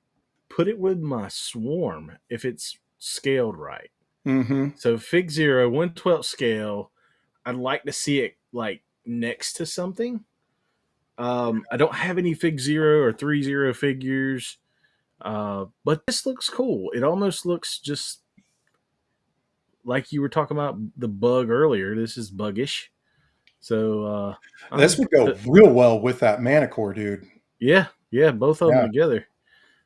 put it with my swarm if it's scaled right. Mm-hmm. So Fig Zero 1/12 scale. I'd like to see it like next to something. I don't have any Fig Zero or 3-0 figures, but this looks cool. It almost looks just like you were talking about the bug earlier. This is buggish. So This would go real well with that Manicore, dude. yeah, both of them Yeah. together.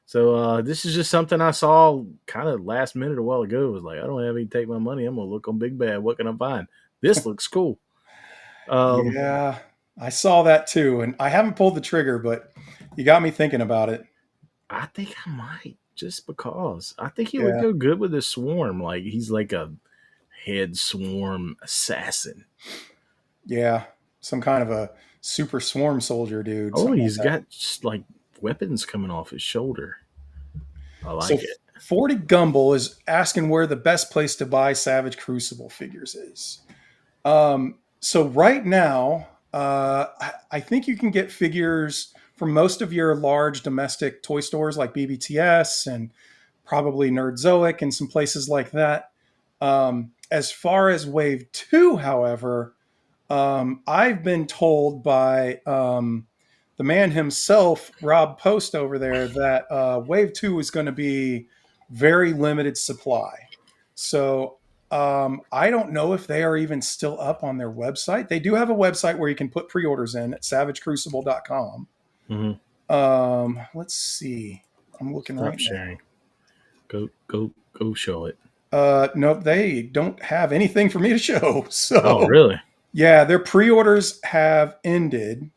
So this is just something I saw kind of last minute a while ago. It was like, I don't have any Take My Money. I'm gonna look on Big Bad. What can I find? This looks cool. Yeah, I saw that too, and I haven't pulled the trigger, but you got me thinking about it. I think I might just because I think he Yeah. would go good with this swarm. Like he's like a head swarm assassin. Yeah, some kind of a super swarm soldier, dude. Oh, something he's like that. got just like weapons coming off his shoulder. I like So it. 40 Gumble is asking where the best place to buy Savage Crucible figures is. So right now, I think you can get figures from most of your large domestic toy stores like BBTS and probably Nerdzoic and some places like that. As far as Wave 2, however, I've been told by the man himself, Rob Post over there, that Wave 2 is going to be very limited supply. So I don't know if they are even still up on their website. They do have a website where you can put pre-orders in at savagecrucible.com. Let's see. I'm looking Stop right sharing. Go show it. Nope, they don't have anything for me to show. So Oh, really? yeah, their pre-orders have ended.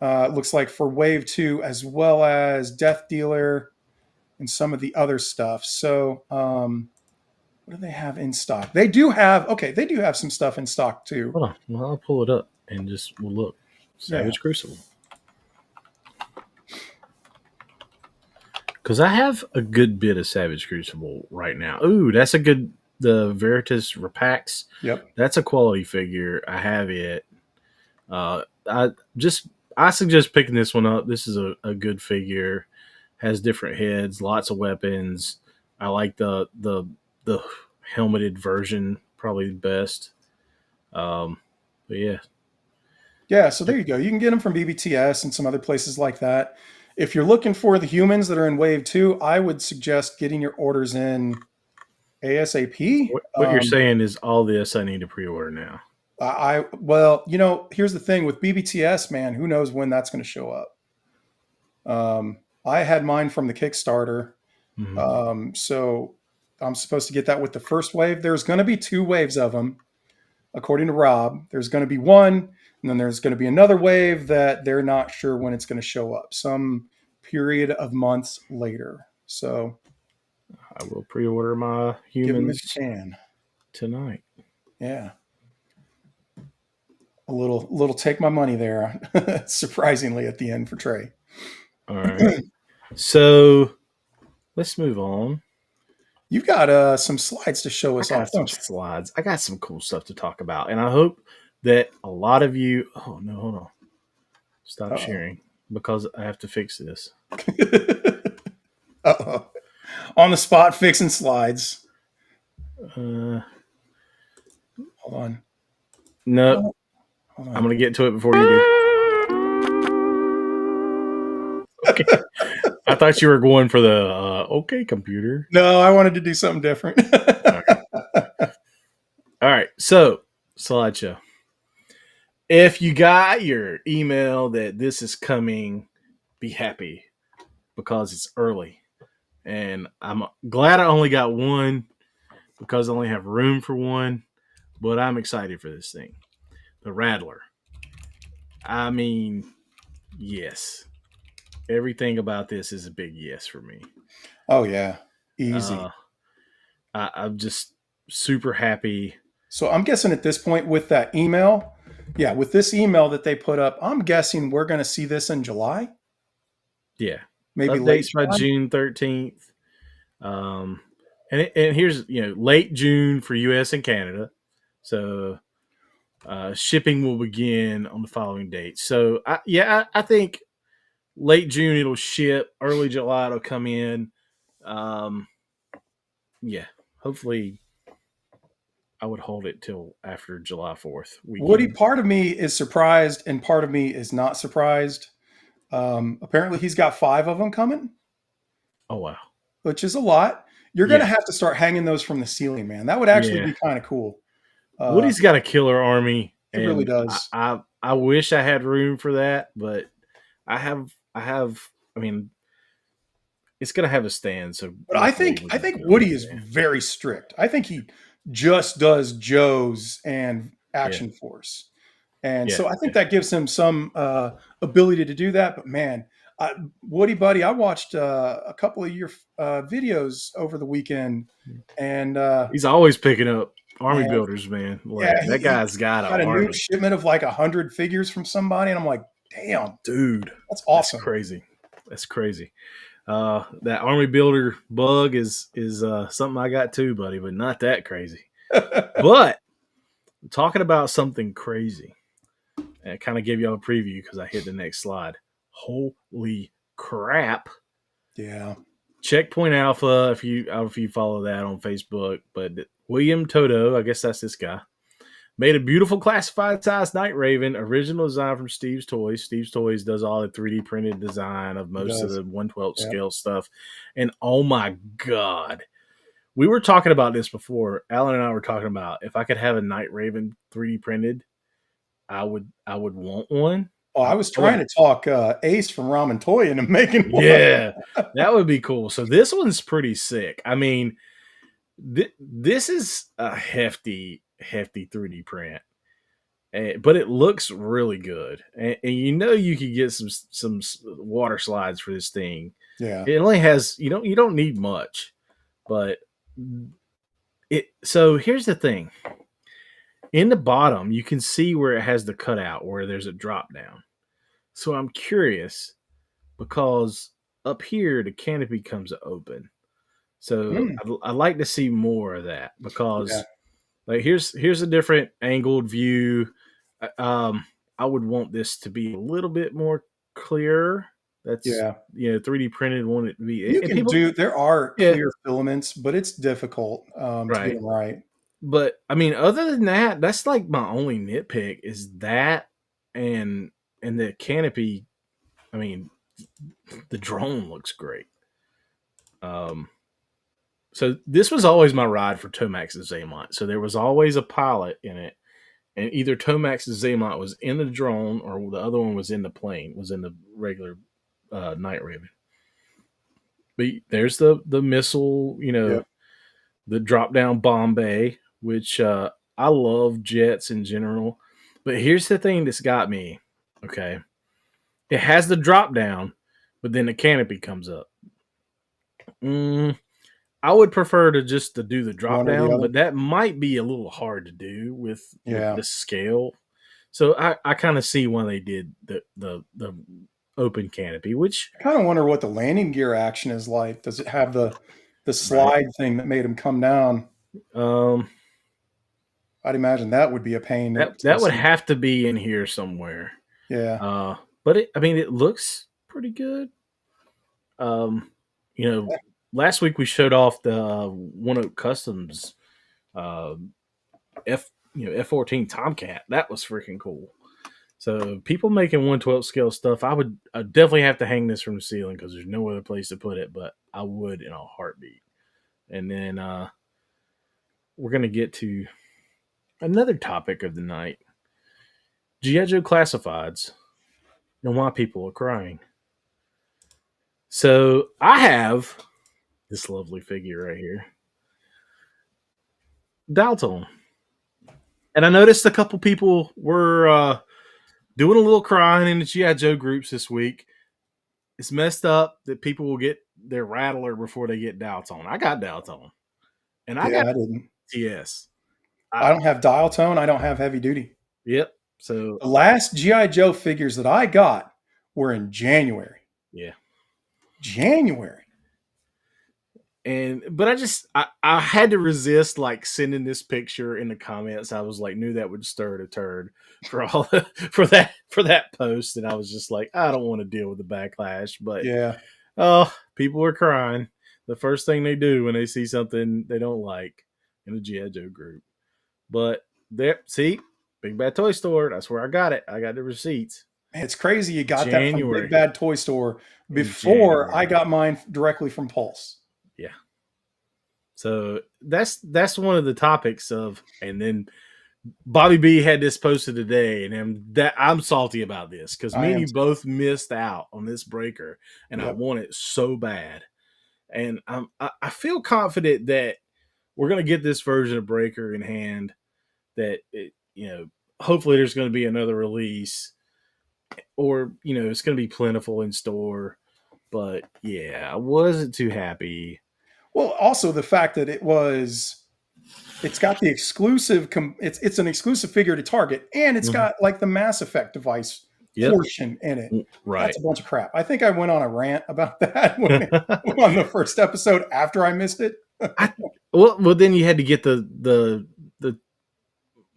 It looks like for Wave 2, as well as Death Dealer and some of the other stuff. So what do they have in stock? They do have some stuff in stock too. Hold on. Well, I'll pull it up and we'll look. Savage Crucible. Because I have a good bit of Savage Crucible right now. Ooh, that's a good. The Veritas Repax. Yep. That's a quality figure. I have it. I suggest picking this one up. This is a good figure. Has different heads, lots of weapons. I like the helmeted version probably the best. But yeah. Yeah, so there you go. You can get them from BBTS and some other places like that. If you're looking for the humans that are in Wave 2, I would suggest getting your orders in ASAP. What you're saying is all this I need to pre-order now. Well, here's the thing with BBTS, man, who knows when that's going to show up. I had mine from the Kickstarter. Mm-hmm. So I'm supposed to get that with the first wave. There's going to be 2 waves of them, according to Rob. There's going to be one, and then there's going to be another wave that they're not sure when it's going to show up. Some period of months later. So I will pre-order my give them if you humans can. tonight. Yeah. A little take my money there, surprisingly at the end for Trey. All right. So let's move on. You've got some slides to show us I got off, some don't you? slides. I got some cool stuff to talk about, and I hope that a lot of you. Oh no, hold on. Stop Uh-oh. sharing because I have to fix this. Uh-oh. On the spot fixing slides. Uh, Hold on. no, Hold I'm on. gonna get to it before you do. Okay. I thought you were going for the okay computer. No, I wanted to do something different. All right, so slideshow. If you got your email that this is coming, be happy because it's early. And I'm glad I only got one because I only have room for one, but I'm excited for this thing. The Rattler. I mean, yes. Everything about this is a big yes for me. Oh yeah, easy. I'm just super happy. So I'm guessing at this point with that email, yeah, with this email that they put up, I'm guessing we're going to see this in July, Yeah. maybe late Updates by July. June 13th. And here's, late June for US and Canada. So shipping will begin on the following date. So I think late June it'll ship. Early July it'll come in. Yeah, hopefully I would hold it till after July 4th weekend. Woody, part of me is surprised and part of me is not surprised. Apparently he's got 5 of them coming, Oh wow. which is a lot. You're going to Yeah. have to start hanging those from the ceiling, man. That would actually Yeah. be kind of cool. Woody's got a killer army. It really does. I wish I had room for that, but I mean, it's gonna have a stand. So, But I think Woody is very strict. I think he just does Joe's and Action Force, and so I think that gives him some ability to do that. But man, Woody, buddy, I watched a couple of your videos over the weekend, and he's always picking up army builders, man. Like, yeah, that guy's got a army. new shipment of like 100 figures from somebody, and I'm like, damn, dude, that's awesome. That's crazy. That army builder bug is something I got too, buddy, but not that crazy. But talking about something crazy, and I kind of gave y'all a preview because I hit the next slide. Holy crap! Yeah, Checkpoint Alpha. If you follow that on Facebook, but William Toto, I guess that's this guy, made a beautiful classified size Night Raven, original design from Steve's Toys. Steve's Toys does all the 3D printed design of most of the 1/12 scale stuff. And oh my God, we were talking about this before. Alan and I were talking about if I could have a Night Raven 3D printed, I would want one. Oh, I was trying to talk Ace from Ramen Toy into making one. Yeah, that would be cool. So this one's pretty sick. I mean, this is a hefty 3D print, but it looks really good. And you could get some water slides for this thing. Yeah, it only has you don't need much, but so here's the thing. In the bottom, you can see where it has the cutout where there's a drop down. So I'm curious because up here the canopy comes open. So I'd like to see more of that because like here's a different angled view. I would want this to be a little bit more clear. That's 3D printed want it to be. You can there are clear filaments, but it's difficult to get them right. But I mean, other than that, that's like my only nitpick is that and the canopy. I mean, the drone looks great. So this was always my ride for Tomax and Zaymont. So there was always a pilot in it, and either Tomax and Zaymont was in the drone or the other one was in the plane, was in the regular Night Raven. But there's the missile, the drop down Bombay, which I love jets in general. But here's the thing that's got me. Okay. It has the drop down, but then the canopy comes up. Mm, I would prefer to do the drop One or the down, other. but that might be a little hard to do with Yeah. the scale. So I kind of see why they did the open canopy, which I kind of wonder what the landing gear action is like. Does it have the right. slide thing that made him come down? Um, I'd imagine that would be a pain to that would see. have to be in here somewhere. Yeah. But I mean, it looks pretty good. Um, you know, last week we showed off the One Oak Customs uh, F-14 Tomcat. That was freaking cool. So people making 1/12 scale stuff, I definitely have to hang this from the ceiling because there's no other place to put it. But I would in a heartbeat. And then we're gonna get to another topic of the night: GI Joe classifieds and why people are crying. So I have this lovely figure right here, Dalton. And I noticed a couple people were doing a little crying in the GI Joe groups this week. It's messed up that people will get their Rattler before they get Dalton. I got Dalton, and I Yeah, got I didn't. TS. I don't have dial tone. I don't have heavy duty. Yep. So The last GI Joe figures that I got were in January. yeah. January. But I had to resist like sending this picture in the comments. I was like, knew that would stir a turd for for that post, and I was just like, I don't want to deal with the backlash. But Yeah. oh, people are crying. The first thing they do when they see something they don't like in a GI Joe group. But there, see, Big Bad Toy Store. That's where I got it. I got the receipts. Man, it's crazy you got that from January. Big Bad Toy Store In before January. I got mine directly from Pulse. Yeah. So that's one of the topics of, and then Bobby B had this posted today, and I'm salty about this because me and you both missed out on this breaker, and I want it so bad, and I feel confident that we're gonna get this version of breaker in hand. That hopefully there's going to be another release, or it's going to be plentiful in store. But yeah, I wasn't too happy. Well, also the fact that it's got the exclusive, it's an exclusive figure to Target, and it's got like the Mass Effect device portion in it. Right. That's a bunch of crap. I think I went on a rant about that on the first episode after I missed it. Well, then you had to get the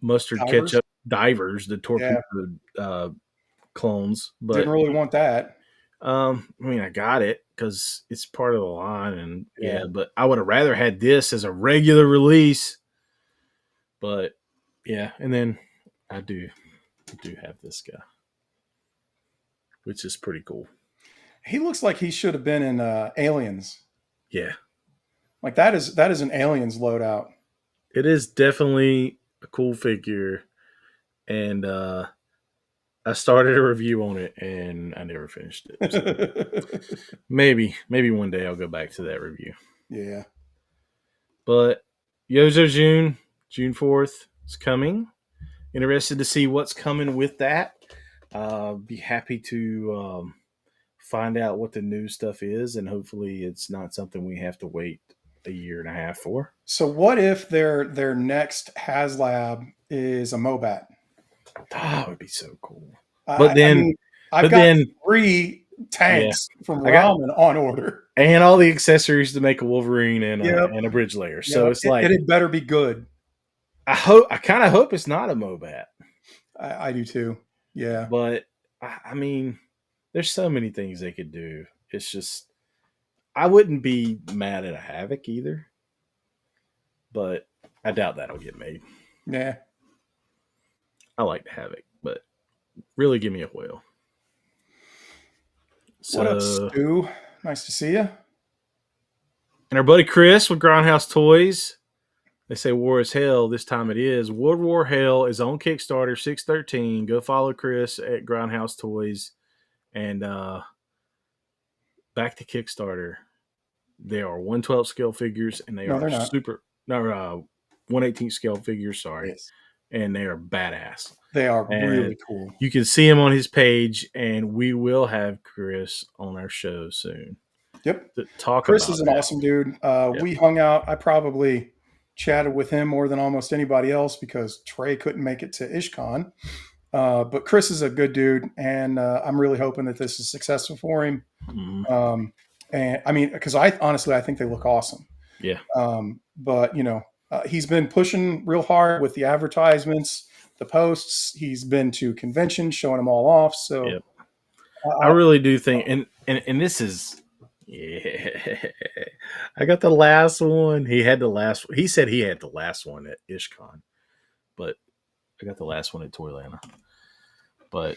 mustard ketchup divers, the torpedo clones. But didn't really want that. I mean, I got it because it's part of the line, and but I would have rather had this as a regular release. But yeah, and then I do have this guy, which is pretty cool. He looks like he should have been in Aliens. Yeah, like that is an Aliens loadout. It is definitely a cool figure, and I started a review on it and I never finished it. So maybe one day I'll go back to that review. Yeah. But Yozo June 4th is coming. Interested to see what's coming with that. Be happy to find out what the new stuff is, and hopefully it's not something we have to wait a year and a half for. So what if their next HasLab is a Mobat? That would be so cool. But then I've got 3 tanks from Ramen on order, and all the accessories to make a Wolverine and a bridge layer. So it's like it better be good. I kind of hope it's not a Mobat. I do too. Yeah, but I mean, there's so many things they could do. It's just I wouldn't be mad at a Havoc either, but I doubt that'll get made. Yeah, I like the Havoc, but really give me a whale. So, what up, Stu? Nice to see you. And our buddy Chris with Grindhouse Toys. They say war is hell. This time it is. World War Hell is on Kickstarter, 6/13. Go follow Chris at Grindhouse Toys. And back to Kickstarter. They are 1/12 scale figures, and they are super. no, 1/18 scale figures. Sorry, Yes. and they are badass. They are And really cool. you can see him on his page, and we will have Chris on our show soon Yep. to talk Chris about is an that. awesome dude. Yep. We hung out. I probably chatted with him more than almost anybody else because Trey couldn't make it to IshCon. But Chris is a good dude, and I'm really hoping that this is successful for him. Mhm. And I mean, because I honestly, I think they look awesome. Yeah. But he's been pushing real hard with the advertisements, the posts. He's been to conventions, showing them all off. So Yep. I really do think, and this is, yeah, I got the last one. He had the last. He said he had the last one at IshCon, but I got the last one at Toylanta. But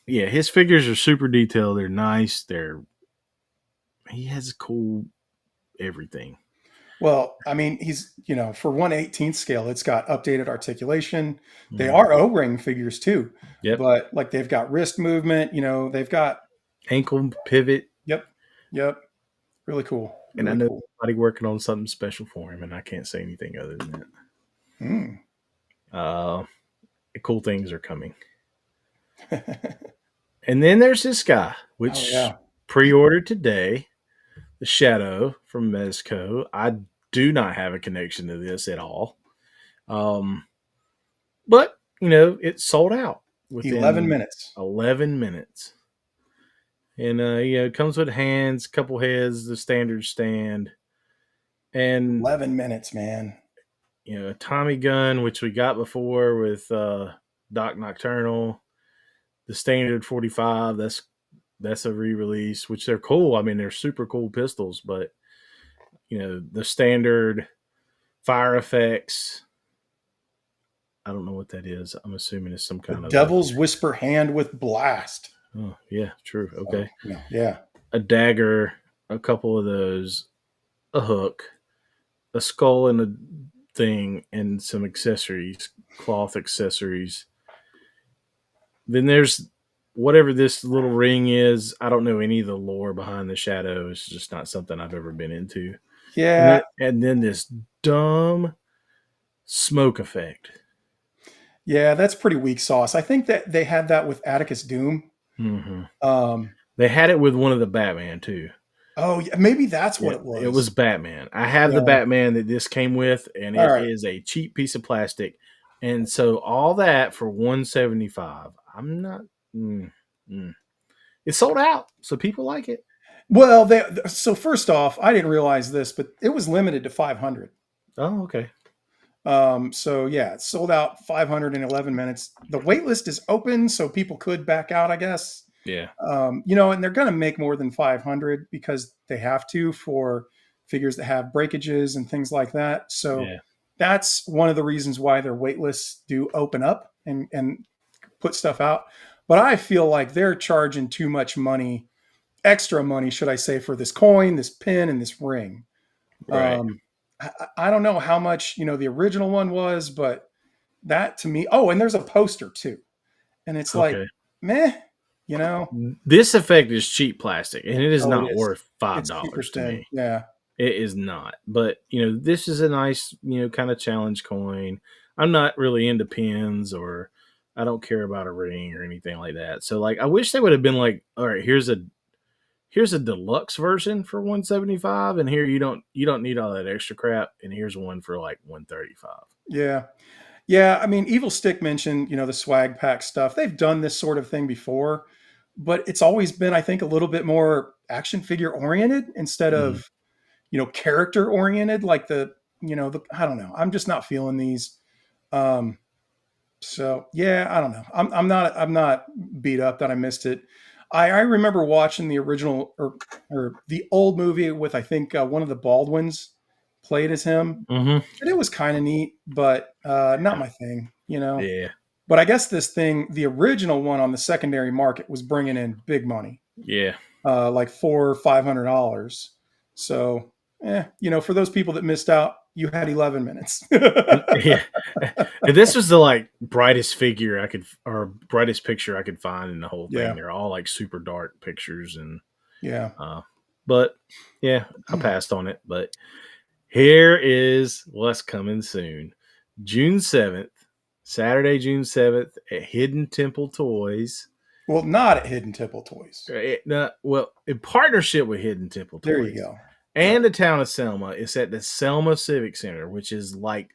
yeah, his figures are super detailed. They're nice. He has cool everything. well, I mean, he's for 1/18 scale, it's got updated articulation. They Mm. are O-ring figures too, Yep. but like they've got wrist movement. They've got Ankle pivot, yep, really cool, and I really know cool. somebody working on something special for him, and I can't say anything other than that. Mm. Cool things are coming. And then there's this guy, which Oh, yeah. pre-ordered today, the Shadow from Mezco. I do not have a connection to this at all. But it sold out within 11 minutes. 11 minutes. And it comes with hands, couple heads, the standard stand, and 11 minutes, man. a Tommy gun, which we got before with Doc Nocturnal, the standard 45. That's a re-release, which they're cool. I mean, they're super cool pistols, but the standard fire effects. I don't know what that is. I'm assuming it's some kind of Devil's Whisper hand with blast. Oh yeah, true. Okay, Yeah. a dagger, a couple of those, a hook, a skull and a thing, and some accessories, cloth accessories. Then there's whatever this little ring is. I don't know any of the lore behind the Shadow. It's just not something I've ever been into. Yeah. And then this dumb smoke effect. Yeah, that's pretty weak sauce. I think that they had that with Atticus Doom. Mm-hmm. They had it with one of the Batman too. Oh, yeah, maybe that's what it was. It was Batman. I have the Batman that this came with, and it is a cheap piece of plastic. And so all that for $175. I'm not. It's sold out, so people like it. Well, so first off, I didn't realize this, but it was limited to 500. Oh, okay. So yeah, it sold out 511 minutes. The wait list is open, so people could back out, I guess. Yeah. And they're going to make more than 500 because they have to for figures that have breakages and things like that. So that's one of the reasons why their wait lists do open up and put stuff out. But I feel like they're charging too much money, extra money, should I say, for this coin, this pin, and this ring. Right. I don't know how much, the original one was, but that to me, and there's a poster too. And it's like, meh, This effect is cheap plastic, and it is not worth $5 to me. Yeah. It is not. But, this is a nice, kind of challenge coin. I'm not really into pins, or I don't care about a ring or anything like that. So, I wish they would have been like, all right, here's a deluxe version for $175, and here you don't need all that extra crap, and here's one for $135. Yeah. I mean, Evil Stick mentioned the swag pack stuff. They've done this sort of thing before, but it's always been, I think, a little bit more action figure oriented instead of character oriented, like the I don't know, I'm just not feeling these. So yeah, I don't know, I'm not beat up that I missed it. I remember watching the original or the old movie with, I think, one of the Baldwins played as him. And it was kind of neat, but not my thing, Yeah. But I guess this thing, the original one on the secondary market, was bringing in big money. Yeah. Like $400 or $500. So, for those people that missed out, you had 11 minutes. Yeah. And this was the brightest figure brightest picture I could find in the whole thing. Yeah. They're all super dark pictures, and yeah. but yeah, I passed on it. But Here is what's coming soon. June 7th, Saturday, June 7th at Hidden Temple Toys. Well, not at Hidden Temple Toys. In partnership with Hidden Temple There you Toys go. and the town of Selma. It's at the Selma Civic Center, which is like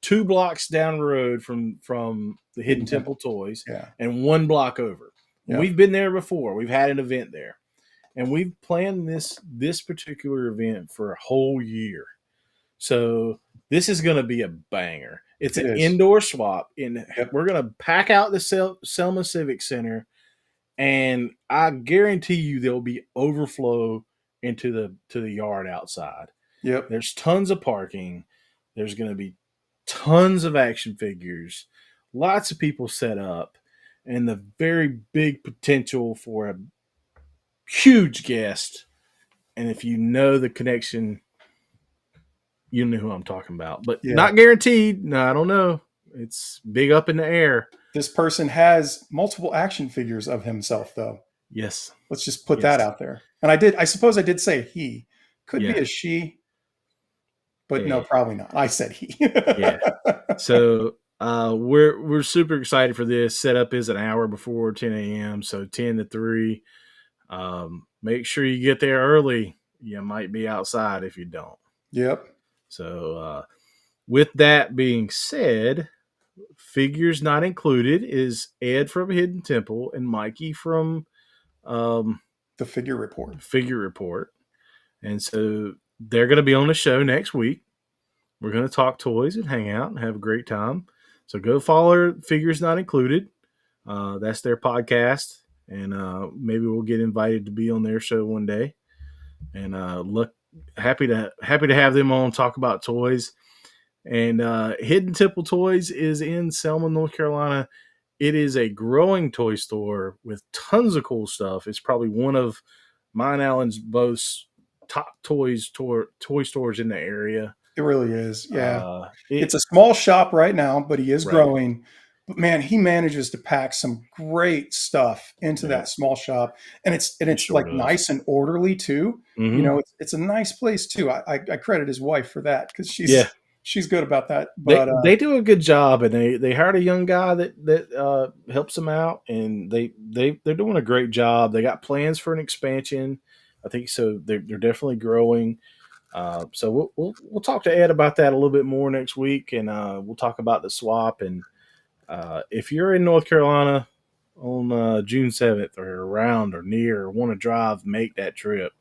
2 blocks down the road from the Hidden Temple Toys Yeah. and 1 block over. Yeah. We've been there before. We've had an event there. And we've planned this particular event for a whole year. So this is going to be a banger. It's an indoor swap. We're going to pack out the Selma Civic Center, and I guarantee you there'll be overflow into the yard outside. Yep. There's tons of parking. There's going to be tons of action figures, lots of people set up, and the very big potential for a huge guest. And if you know the connection, you know who I'm talking about, but not guaranteed. No, I don't know. It's big up in the air. This person has multiple action figures of himself, though. Yes. Let's just put that out there. And I suppose I did say he. Could be a she, but no, probably not. I said he. Yeah. So we're super excited for this. Setup is an hour before 10 a.m. So 10 to 3. Make sure you get there early. You might be outside if you don't. Yep. So with that being said, figures not included is Ed from Hidden Temple and Mikey from the Figure Report. And so they're going to be on the show next week. We're going to talk toys and hang out and have a great time. So go follow Figures Not Included. That's their podcast. And maybe we'll get invited to be on their show one day. And happy to have them on, talk about toys. And Hidden Temple Toys is in Selma, North Carolina. It is a growing toy store with tons of cool stuff. It's probably one of mine, Alan's, both top toy stores in the area. It really is. Yeah. It's a small shop right now, but he is growing. But man, he manages to pack some great stuff into that small shop. And it's like nice and orderly too. Mm-hmm. You know, it's a nice place too. I credit his wife for that because she's good about that. But they do a good job, and they hired a young guy that helps them out, and they're doing a great job. They got plans for an expansion, I think. So they're definitely growing. So we'll talk to Ed about that a little bit more next week, and we'll talk about the swap. And if you're in North Carolina on June 7th or around or near or want to drive, make that trip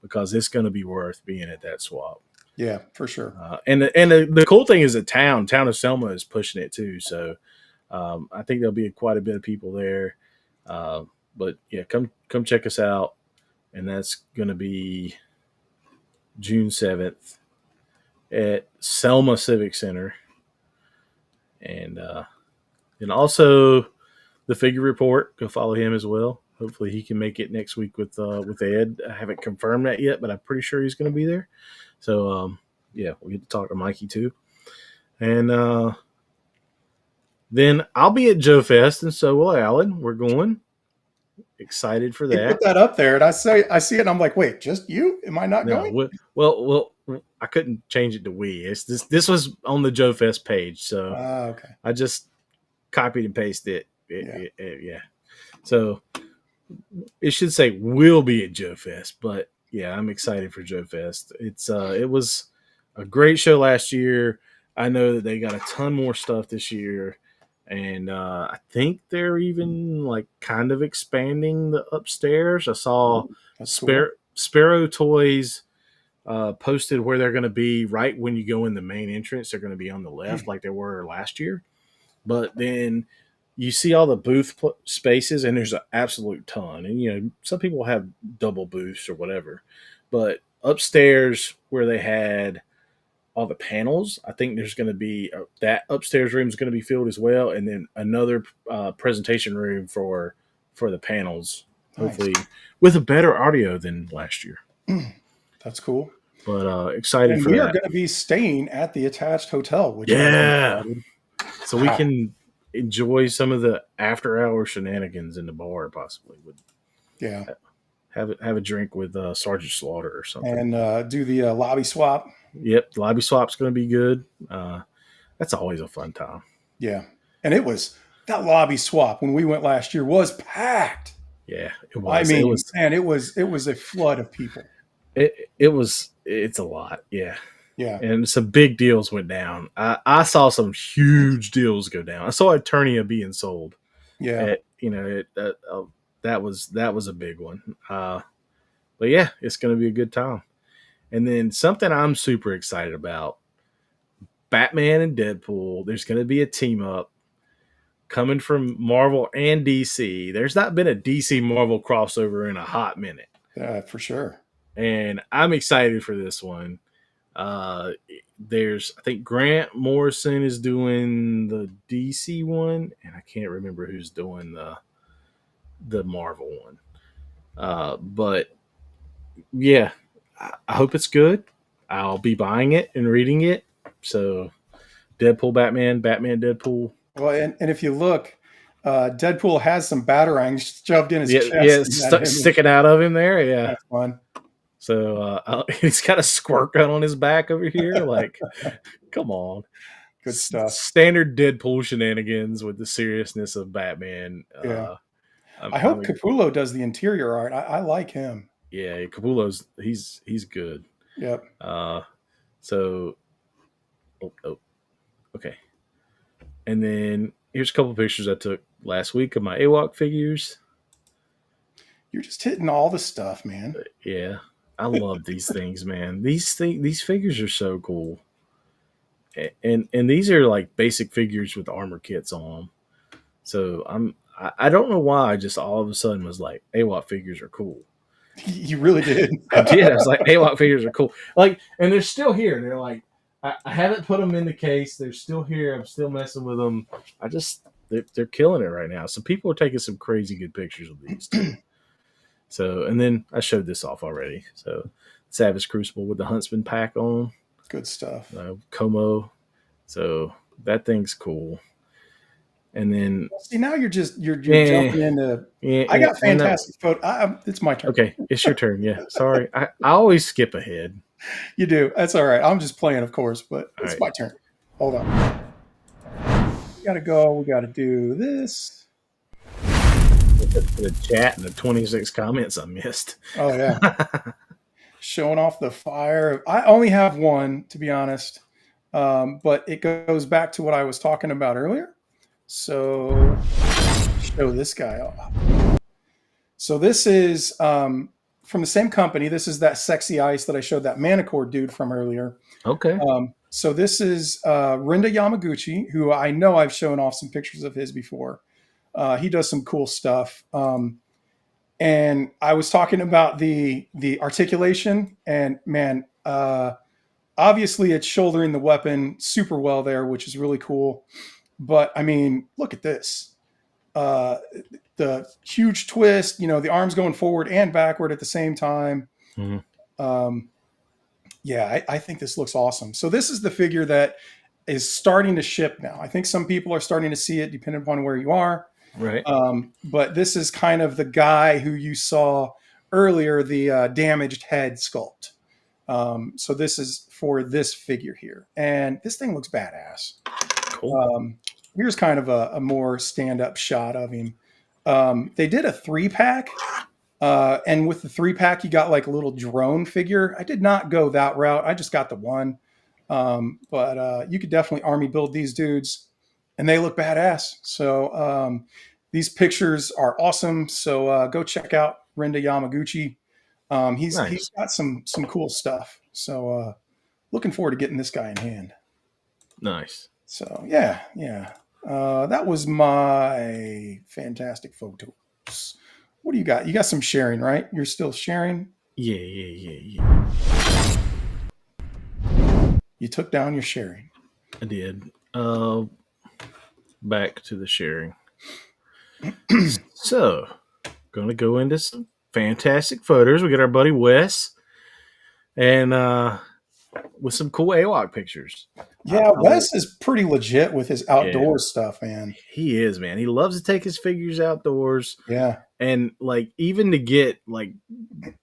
because it's going to be worth being at that swap. Yeah, for sure. And the cool thing is the town of Selma is pushing it too. So I think there'll be quite a bit of people there. But yeah, come check us out. And that's going to be June 7th at Selma Civic Center. And also the Figure Report, go follow him as well. Hopefully he can make it next week with Ed. I haven't confirmed that yet, but I'm pretty sure he's going to be there. So, we'll get to talk to Mikey too. And then I'll be at Joe Fest, and so will Alan. We're going. Excited for that. You put that up there, and I see it, and I'm like, wait, just you? Am I not going? Well, I couldn't change it to we. It's this was on the Joe Fest page, so okay. I just copied and pasted it. So it should say we'll be at Joe Fest, but yeah, I'm excited for Joe Fest. It was a great show last year. I know that they got a ton more stuff this year, and I think they're even like kind of expanding the upstairs. I saw Sparrow Toys posted where they're going to be right when you go in the main entrance. They're going to be on the left like they were last year, but then you see all the booth spaces, and there's an absolute ton. And, some people have double booths or whatever. But upstairs where they had all the panels, I think there's going to be that upstairs room is going to be filled as well. And then another presentation room for the panels, hopefully with a better audio than last year. That's cool. But excited for that. We are going to be staying at the attached hotel. Which so we can enjoy some of the after-hour shenanigans in the bar, possibly. have a drink with Sergeant Slaughter or something. and do the lobby swap. Yep, the lobby swap's going to be good. That's always a fun time. Yeah, and it was that lobby swap when we went last year was packed. Yeah, it was. I mean, it was. man, it was a flood of people. It was. It's a lot. Yeah, Yeah, and some big deals went down. I saw some huge deals go down. I saw Eternia being sold. yeah. That was a big one. But yeah, it's going to be a good time. And then something I'm super excited about: Batman and Deadpool. There's going to be a team up coming from Marvel and DC. There's not been a DC Marvel crossover in a hot minute, For sure. and I'm excited for this one. There's I think Grant Morrison is doing the DC one, and I can't remember who's doing the Marvel one. But yeah, I hope it's good. I'll be buying it and reading it. So Deadpool, Batman, Batman, Deadpool. Well, and if you look, Deadpool has some batarangs shoved in his chest. Sticking out of him there. Yeah, that's fun. So he's got a squirt gun on his back over here. Like, come on. Good stuff. Standard Deadpool shenanigans with the seriousness of Batman. Yeah. I hope Capullo does the interior art. I like him. Yeah, Capullo's he's good. Yep. So, okay. And then here's a couple of pictures I took last week of my AWOC figures. You're just hitting all the stuff, man. Yeah, I love these things, man. These figures are so cool. And these are like basic figures with armor kits on them. So I don't know why I just all of a sudden was like, AWOC figures are cool. You really did. I did. I was like, AWOC figures are cool. Like, and they're still here. They're like, I haven't put them in the case. They're still here. I'm still messing with them. They're killing it right now. So people are taking some crazy good pictures of these too. So, and then I showed this off already. So, Savage Crucible with the Huntsman pack on. Good stuff. Como. So that thing's cool. And then see, now you're jumping into. I got fantastic photo. It's my turn. Okay, it's your turn. Yeah, sorry, I always skip ahead. You do. That's all right. I'm just playing, of course, but it's my turn. Hold on. We gotta go. We gotta do this. The chat and the 26 comments I missed. Oh yeah. Showing off the fire. I only have one, to be honest, but it goes back to what I was talking about earlier. So show this guy off. So this is from the same company. This is that Sexy Ice that I showed that Manicore dude from earlier. Okay. So this is Rinda Yamaguchi, who I know I've shown off some pictures of his before. He does some cool stuff. And I was talking about the articulation, and man, obviously it's shouldering the weapon super well there, which is really cool. But I mean, look at this. The huge twist, the arms going forward and backward at the same time. Mm-hmm. Yeah, I think this looks awesome. So this is the figure that is starting to ship now. I think some people are starting to see it depending upon where you are. Right. But this is kind of the guy who you saw earlier, the damaged head sculpt. So this is for this figure here. And this thing looks badass. Cool. Here's kind of a more stand-up shot of him. They did a 3-pack. And with the 3-pack, you got like a little drone figure. I did not go that route. I just got the one. But you could definitely army build these dudes. And they look badass. So these pictures are awesome. So go check out Rinda Yamaguchi. He's got some cool stuff. So looking forward to getting this guy in hand. Nice. So yeah. That was my fantastic photos. What do you got? You got some sharing, right? You're still sharing? Yeah. You took down your sharing. I did. Back to the sharing. So, gonna go into some fantastic photos. We got our buddy Wes, and with some cool AWOC pictures. Yeah, Wes is pretty legit with his outdoor Yeah. stuff, man. He is, man. He loves to take his figures outdoors. Yeah. And like even to get like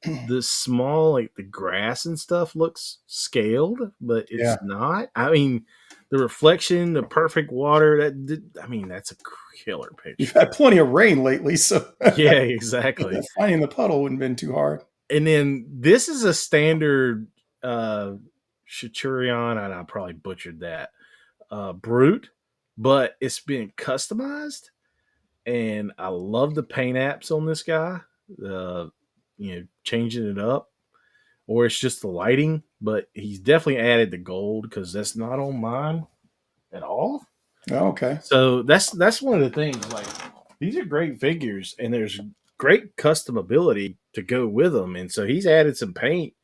the small, like the grass and stuff looks scaled, but it's not. I mean, the reflection, the perfect water, that's a killer picture. You've had plenty of rain lately, so yeah, exactly. Finding the puddle wouldn't have been too hard. And then this is a standard Chiturian, and I probably butchered that, brute, but it's been customized. And I love the paint apps on this guy. Changing it up, or it's just the lighting. But he's definitely added the gold because that's not on mine at all. Oh, okay. So that's one of the things. Like these are great figures, and there's great customability to go with them. And so he's added some paint,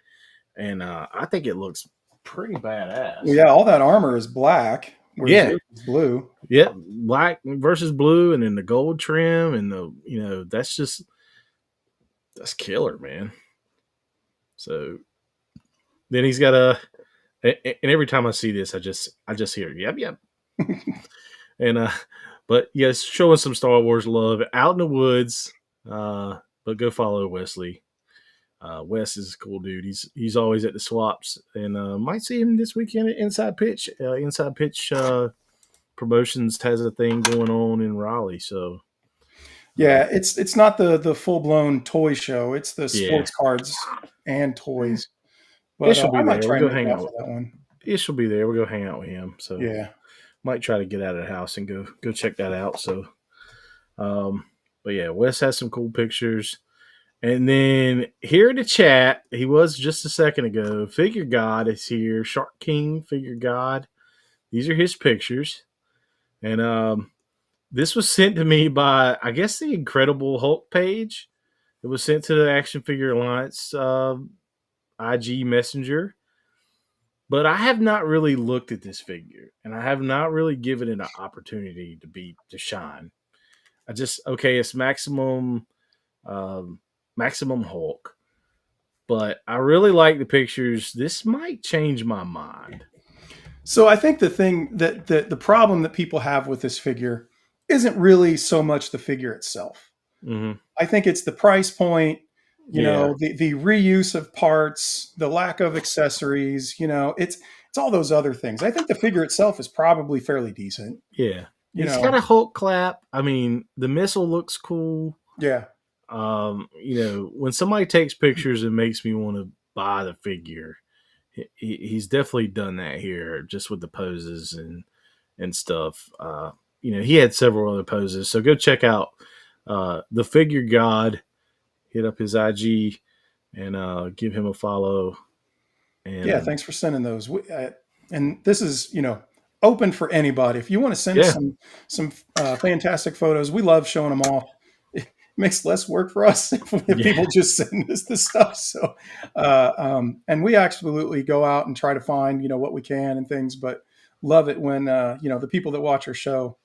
and I think it looks pretty badass. Well, yeah, all that armor is black. Yeah, it's blue. Yeah, black versus blue, and then the gold trim, and that's killer, man. So then he's got and every time I see this, I just hear yep. And but yes, showing some Star Wars love out in the woods. But go follow Wesley. Wes is a cool dude. He's always at the swaps, and might see him this weekend at Inside Pitch. Inside Pitch Promotions has a thing going on in Raleigh, so yeah, it's not the full blown toy show. It's the sports cards and toys. But I might try to hang out with that one. Ish will be there. We'll go hang out with him. So yeah, might try to get out of the house and go check that out. So, but yeah, Wes has some cool pictures. And then here in the chat, he was just a second ago. Figure God is here. Shark King Figure God. These are his pictures. And this was sent to me by, I guess, the Incredible Hulk page. It was sent to the Action Figure Alliance IG Messenger. But I have not really looked at this figure, and I have not really given it an opportunity to shine. It's maximum Hulk, but I really like the pictures. This might change my mind. So I think the thing that the problem that people have with this figure isn't really so much the figure itself. Mm-hmm. I think it's the price point. You know, the reuse of parts, the lack of accessories, it's all those other things. I think the figure itself is probably fairly decent. Yeah. It's got a Hulk clap. I mean, the missile looks cool. Yeah. When somebody takes pictures, it makes me want to buy the figure. He's definitely done that here just with the poses and stuff. He had several other poses. So go check out the Figure God. Hit up his IG and give him a follow. And yeah, thanks for sending those. And this is, open for anybody. If you want to send us some fantastic photos, we love showing them off. It makes less work for us if people just send us the stuff. So, and we absolutely go out and try to find, what we can and things, but love it when, the people that watch our show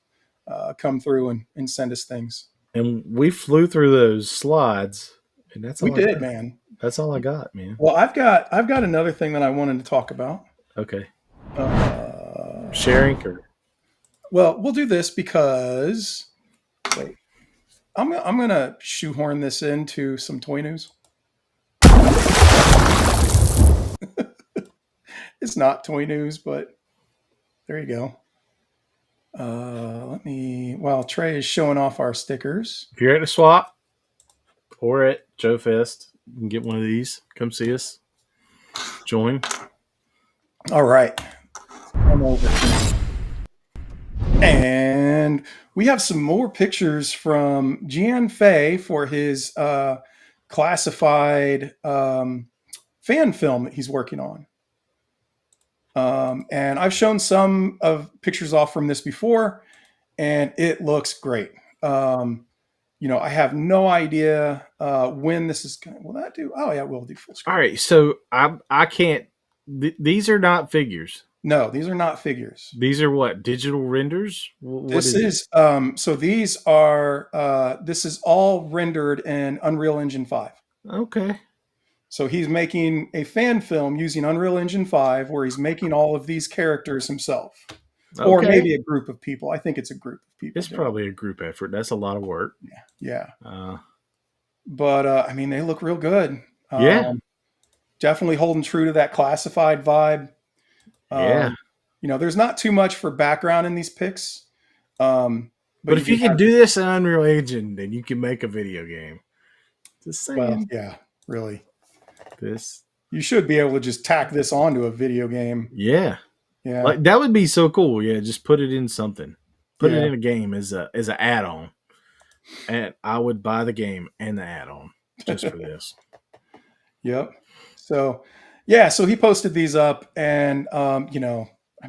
come through and send us things. And we flew through those slides. And that's all we did, man. That's all I got, man. Well, I've got another thing that I wanted to talk about. Okay. Sharing or? Well, we'll do this because wait, I'm gonna shoehorn this into some toy news. It's not toy news, but there you go. While Trey is showing off our stickers. If you're at the swap or at Joe Fest, you can get one of these. Come see us. Join. All right. Come over. And we have some more pictures from Gian Fei for his classified fan film that he's working on. And I've shown some of pictures off from this before, and it looks great. I have no idea when this is going to, will that do? Oh yeah, we'll do full screen. All right. So I can't, these are not figures. No, these are not figures. These are what? Digital renders? This is all rendered in Unreal Engine 5. Okay. So he's making a fan film using Unreal Engine 5 where he's making all of these characters himself. Or Okay. maybe a group of people. I think it's a group of people. It's probably a group effort. That's a lot of work. Yeah. Uh, But I mean, they look real good. yeah. Definitely holding true to that classified vibe. Yeah. There's not too much for background in these pics. But But if you can do this in Unreal Engine, then you can make a video game. Just saying. Well, yeah, really. This. You should be able to just tack this onto a video game. Yeah. Yeah. Like that would be so cool. Yeah, just put it in something. Put it Yeah. in a game as an add-on. And I would buy the game and the add-on just for this. Yep. So, yeah, so he posted these up and I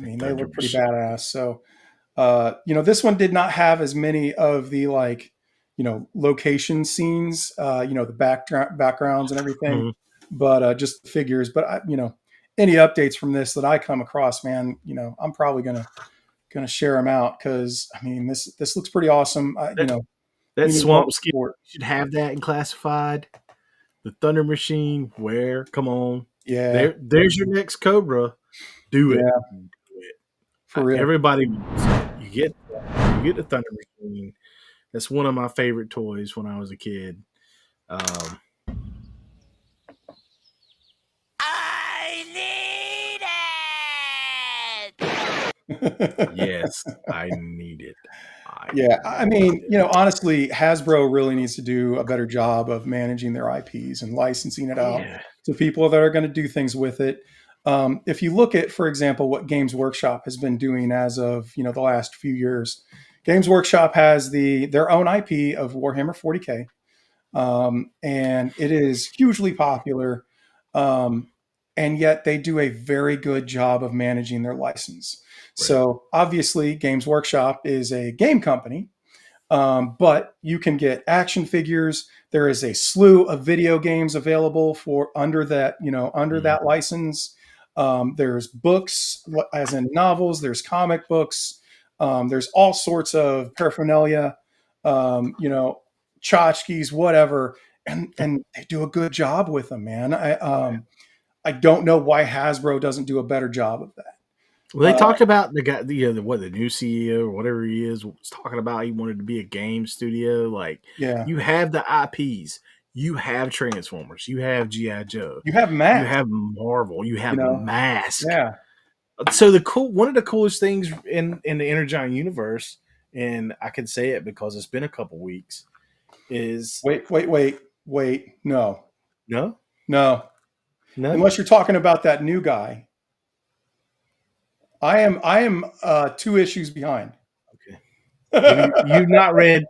mean, they look pretty badass. So, this one did not have as many of the location scenes, the backgrounds and everything, but just figures. But any updates from this that I come across, man, I'm probably gonna share them out because I mean this looks pretty awesome. That swamp skin should have that in classified. The Thunder Machine, where? Come on. Yeah. There's your next Cobra. Do it. Yeah. Do it. For real. Everybody you get the Thunder Machine. That's one of my favorite toys when I was a kid. I need it. Yes, I need it. Yeah, I mean, honestly, Hasbro really needs to do a better job of managing their IPs and licensing it out to people that are going to do things with it. If you look at, for example, what Games Workshop has been doing as of the last few years, Games Workshop has their own IP of Warhammer 40K, and it is hugely popular. And yet they do a very good job of managing their license. Right. So obviously, Games Workshop is a game company, but you can get action figures. There is a slew of video games available under that license. There's books, as in novels. There's comic books. There's all sorts of paraphernalia. Tchotchkes, whatever, and they do a good job with them, man. I don't know why Hasbro doesn't do a better job of that. Well, they talked about the guy, the new CEO or whatever he is, was talking about he wanted to be a game studio. Like, you have the IPs, you have Transformers, you have G.I. Joe, you have Mask, you have Marvel, you have Mask. Yeah. So one of the coolest things in the Energon universe, and I can say it because it's been a couple weeks, is wait, no. No, unless you're talking about that new guy. I am 2 issues behind. Okay. You've not read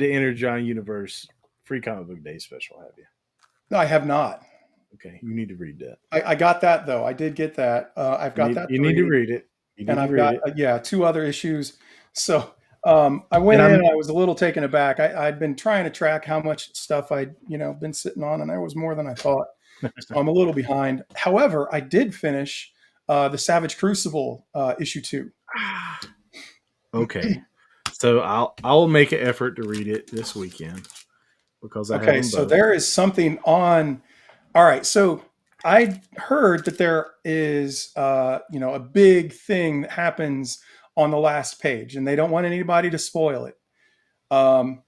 the Energon Universe Free Comic Book Day special, have you? No, I have not. Okay, you need to read that. I got that though. I did get that. I've got that. You need to read it. And I've got 2 other issues. So I went in and I was a little taken aback. I'd been trying to track how much stuff I'd been sitting on, and there was more than I thought. So I'm a little behind. However, I did finish the Savage Crucible issue 2. Okay, so I'll make an effort to read it this weekend because I have them both. So there is something on. All right, so I heard that there is a big thing that happens on the last page, and they don't want anybody to spoil it. So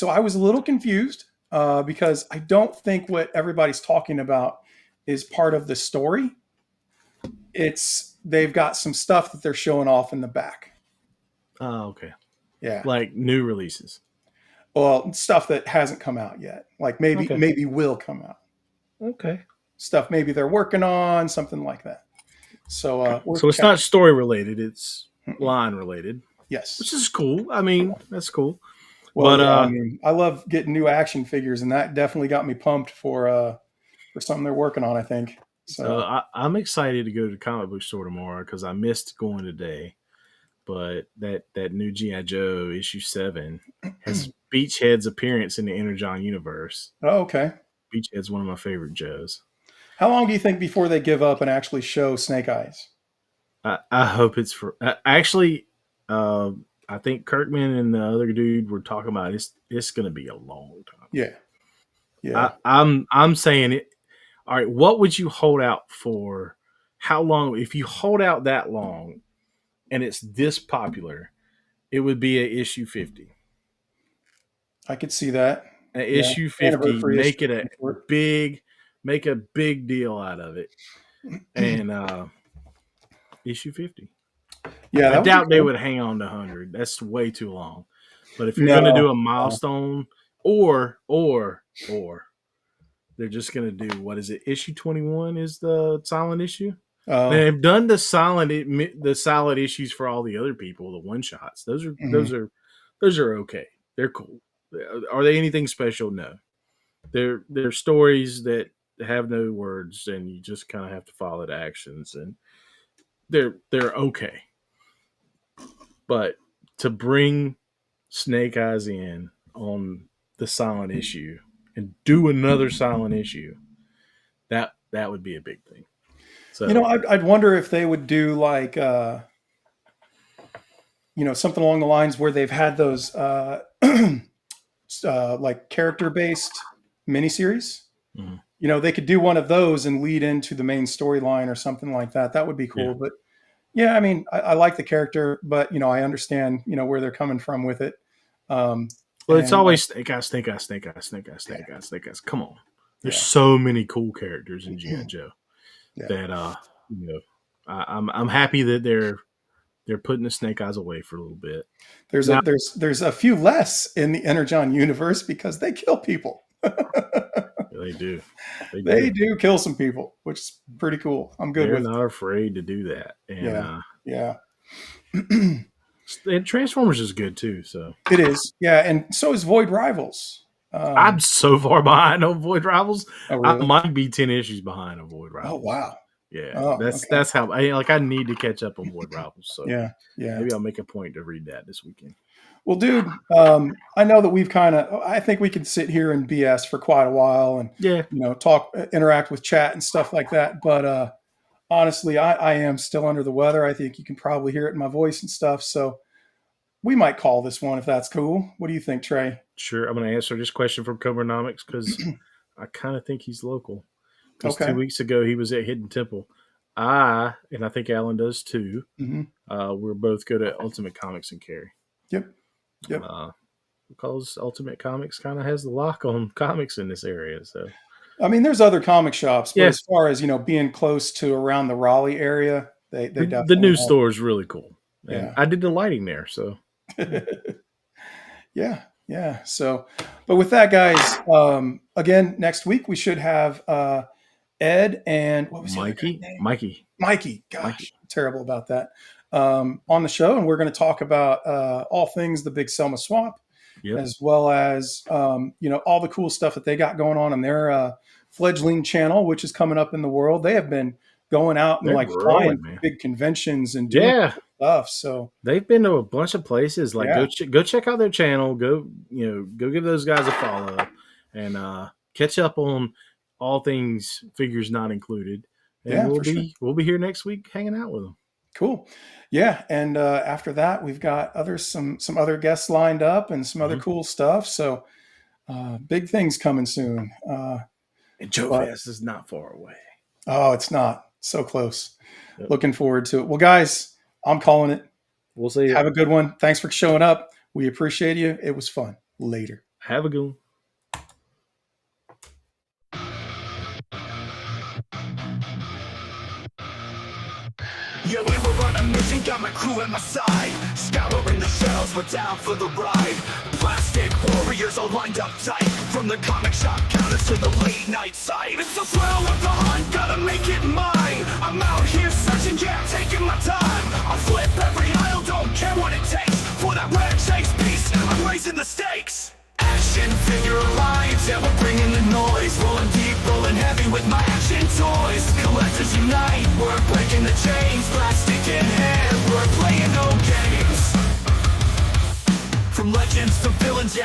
I was a little confused because I don't think what everybody's talking about is part of the story. They've got some stuff that they're showing off in the back. Oh, okay. Yeah. Like new releases. Well, stuff that hasn't come out yet. Like maybe will come out. Okay. Stuff maybe they're working on, something like that. So it's not story related, it's line related. Yes. Which is cool. I mean, that's cool. Well, but I love getting new action figures, and that definitely got me pumped for something they're working on, I think. So I'm excited to go to the comic book store tomorrow because I missed going today. But that new G.I. Joe issue 7 has Beachhead's appearance in the Energon universe. Oh, okay. Beachhead's one of my favorite Joes. How long do you think before they give up and actually show Snake Eyes? I hope it's for actually. I think Kirkman and the other dude were talking about it's going to be a long time. Yeah. Yeah. I'm saying it. All right, what would you hold out for? How long? If you hold out that long, and it's this popular, it would be a issue 50. I could see that. An Yeah. issue 50. Anniversary Make issue. it make a big deal out of it, and issue 50. Yeah. I That doubt would be they cool. would hang on to 100. That's way too long. But if you're No, going to do a no. milestone, or they're just going to do, what is it? Issue 21 is the silent issue. Oh. They've done the silent issues for all the other people, the one shots. Those are okay. They're cool. Are they anything special? No. They're stories that have no words, and you just kind of have to follow the actions, and they're okay. But to bring Snake Eyes in on the silent issue and do another silent issue, that would be a big thing. So I'd wonder if they would do like something along the lines where they've had those like character-based miniseries. Mhm. They could do one of those and lead into the main storyline or something like that. That would be cool. Yeah. But yeah, I mean, I like the character, but I understand where they're coming from with it. Well, it's and, always Snake Eyes, Snake Eyes, Snake Eyes, Snake Eyes, Snake Eyes, Snake Eyes. Come on, there's Yeah. so many cool characters in G.I. Joe Yeah. that I'm happy that they're putting the Snake Eyes away for a little bit. There's a few less in the Energon universe because they kill people. They do. They do kill some people, which is pretty cool. I'm good They're with. not afraid to do that. And Yeah. and Transformers is good too. So It is. Yeah, and so is Void Rivals. I'm so far behind on Void Rivals. Oh, I really? might be 10 issues behind on Void Rivals. Oh, wow. Yeah, Oh, that's how I need to catch up on Void Rivals. So Yeah. maybe I'll make a point to read that this weekend. Well, dude, I know that I think we could sit here and BS for quite a while and, Yeah, talk, interact with chat and stuff like that. But honestly, I am still under the weather. I think you can probably hear it in my voice and stuff. So we might call this one if that's cool. What do you think, Trey? sure. I'm going to answer this question from Cobranomics because I kind of think he's local. Because Okay. 2 weeks ago he was at Hidden Temple. And I think Alan does too. Mm-hmm. We're both good at Ultimate Comics and Cary. Yep. Because Ultimate Comics kind of has the lock on comics in this area. So I mean, there's other comic shops, but Yeah. as far as, being close to around the Raleigh area, they definitely the new have- store is really cool. And Yeah. I did the lighting there. So Yeah. So, but with that, guys, again, next week we should have Ed and what was the other guy's name? Mikey. Gosh, Mikey. I'm terrible about that. On the show, and we're going to talk about all things the Big Selma Swamp, Yep. as well as all the cool stuff that they got going on in their fledgling channel, which is coming up in the world. They have been going out and They're like growing, flying man. big conventions and doing Yeah. stuff. So They've been to a bunch of places. Like Yeah. go check out their channel. Go give those guys a follow and catch up on all things figures not included. And Yeah, for sure. we'll be here next week hanging out with them. cool. Yeah. And after that, we've got some other guests lined up and some other Mhm. cool stuff. So big things coming soon. And Joe But- Fest is not far away. Oh, it's not so close. Yep. Looking forward to it. Well, guys, I'm calling it. We'll see you. Have a good one. Thanks for showing up. We appreciate you. It was fun. Later. Have a good one. Yeah, we were on a mission, got my crew at my side. Scouring the shells, we're down for the ride. Plastic warriors all lined up tight. From the comic shop counters to the late night site. It's the thrill of the hunt, gotta make it mine. I'm out here searching, yeah, taking my time. I'll flip every aisle, don't care what it takes. For that rare chase piece, I'm raising the stakes. Action figure alliance, yeah, we're bringing the noise. Rolling deep, rolling heavy with my action toys. Collectors unite, we're breaking the chains. Plastic in hand, we're playing no games. From legends to villains, yeah.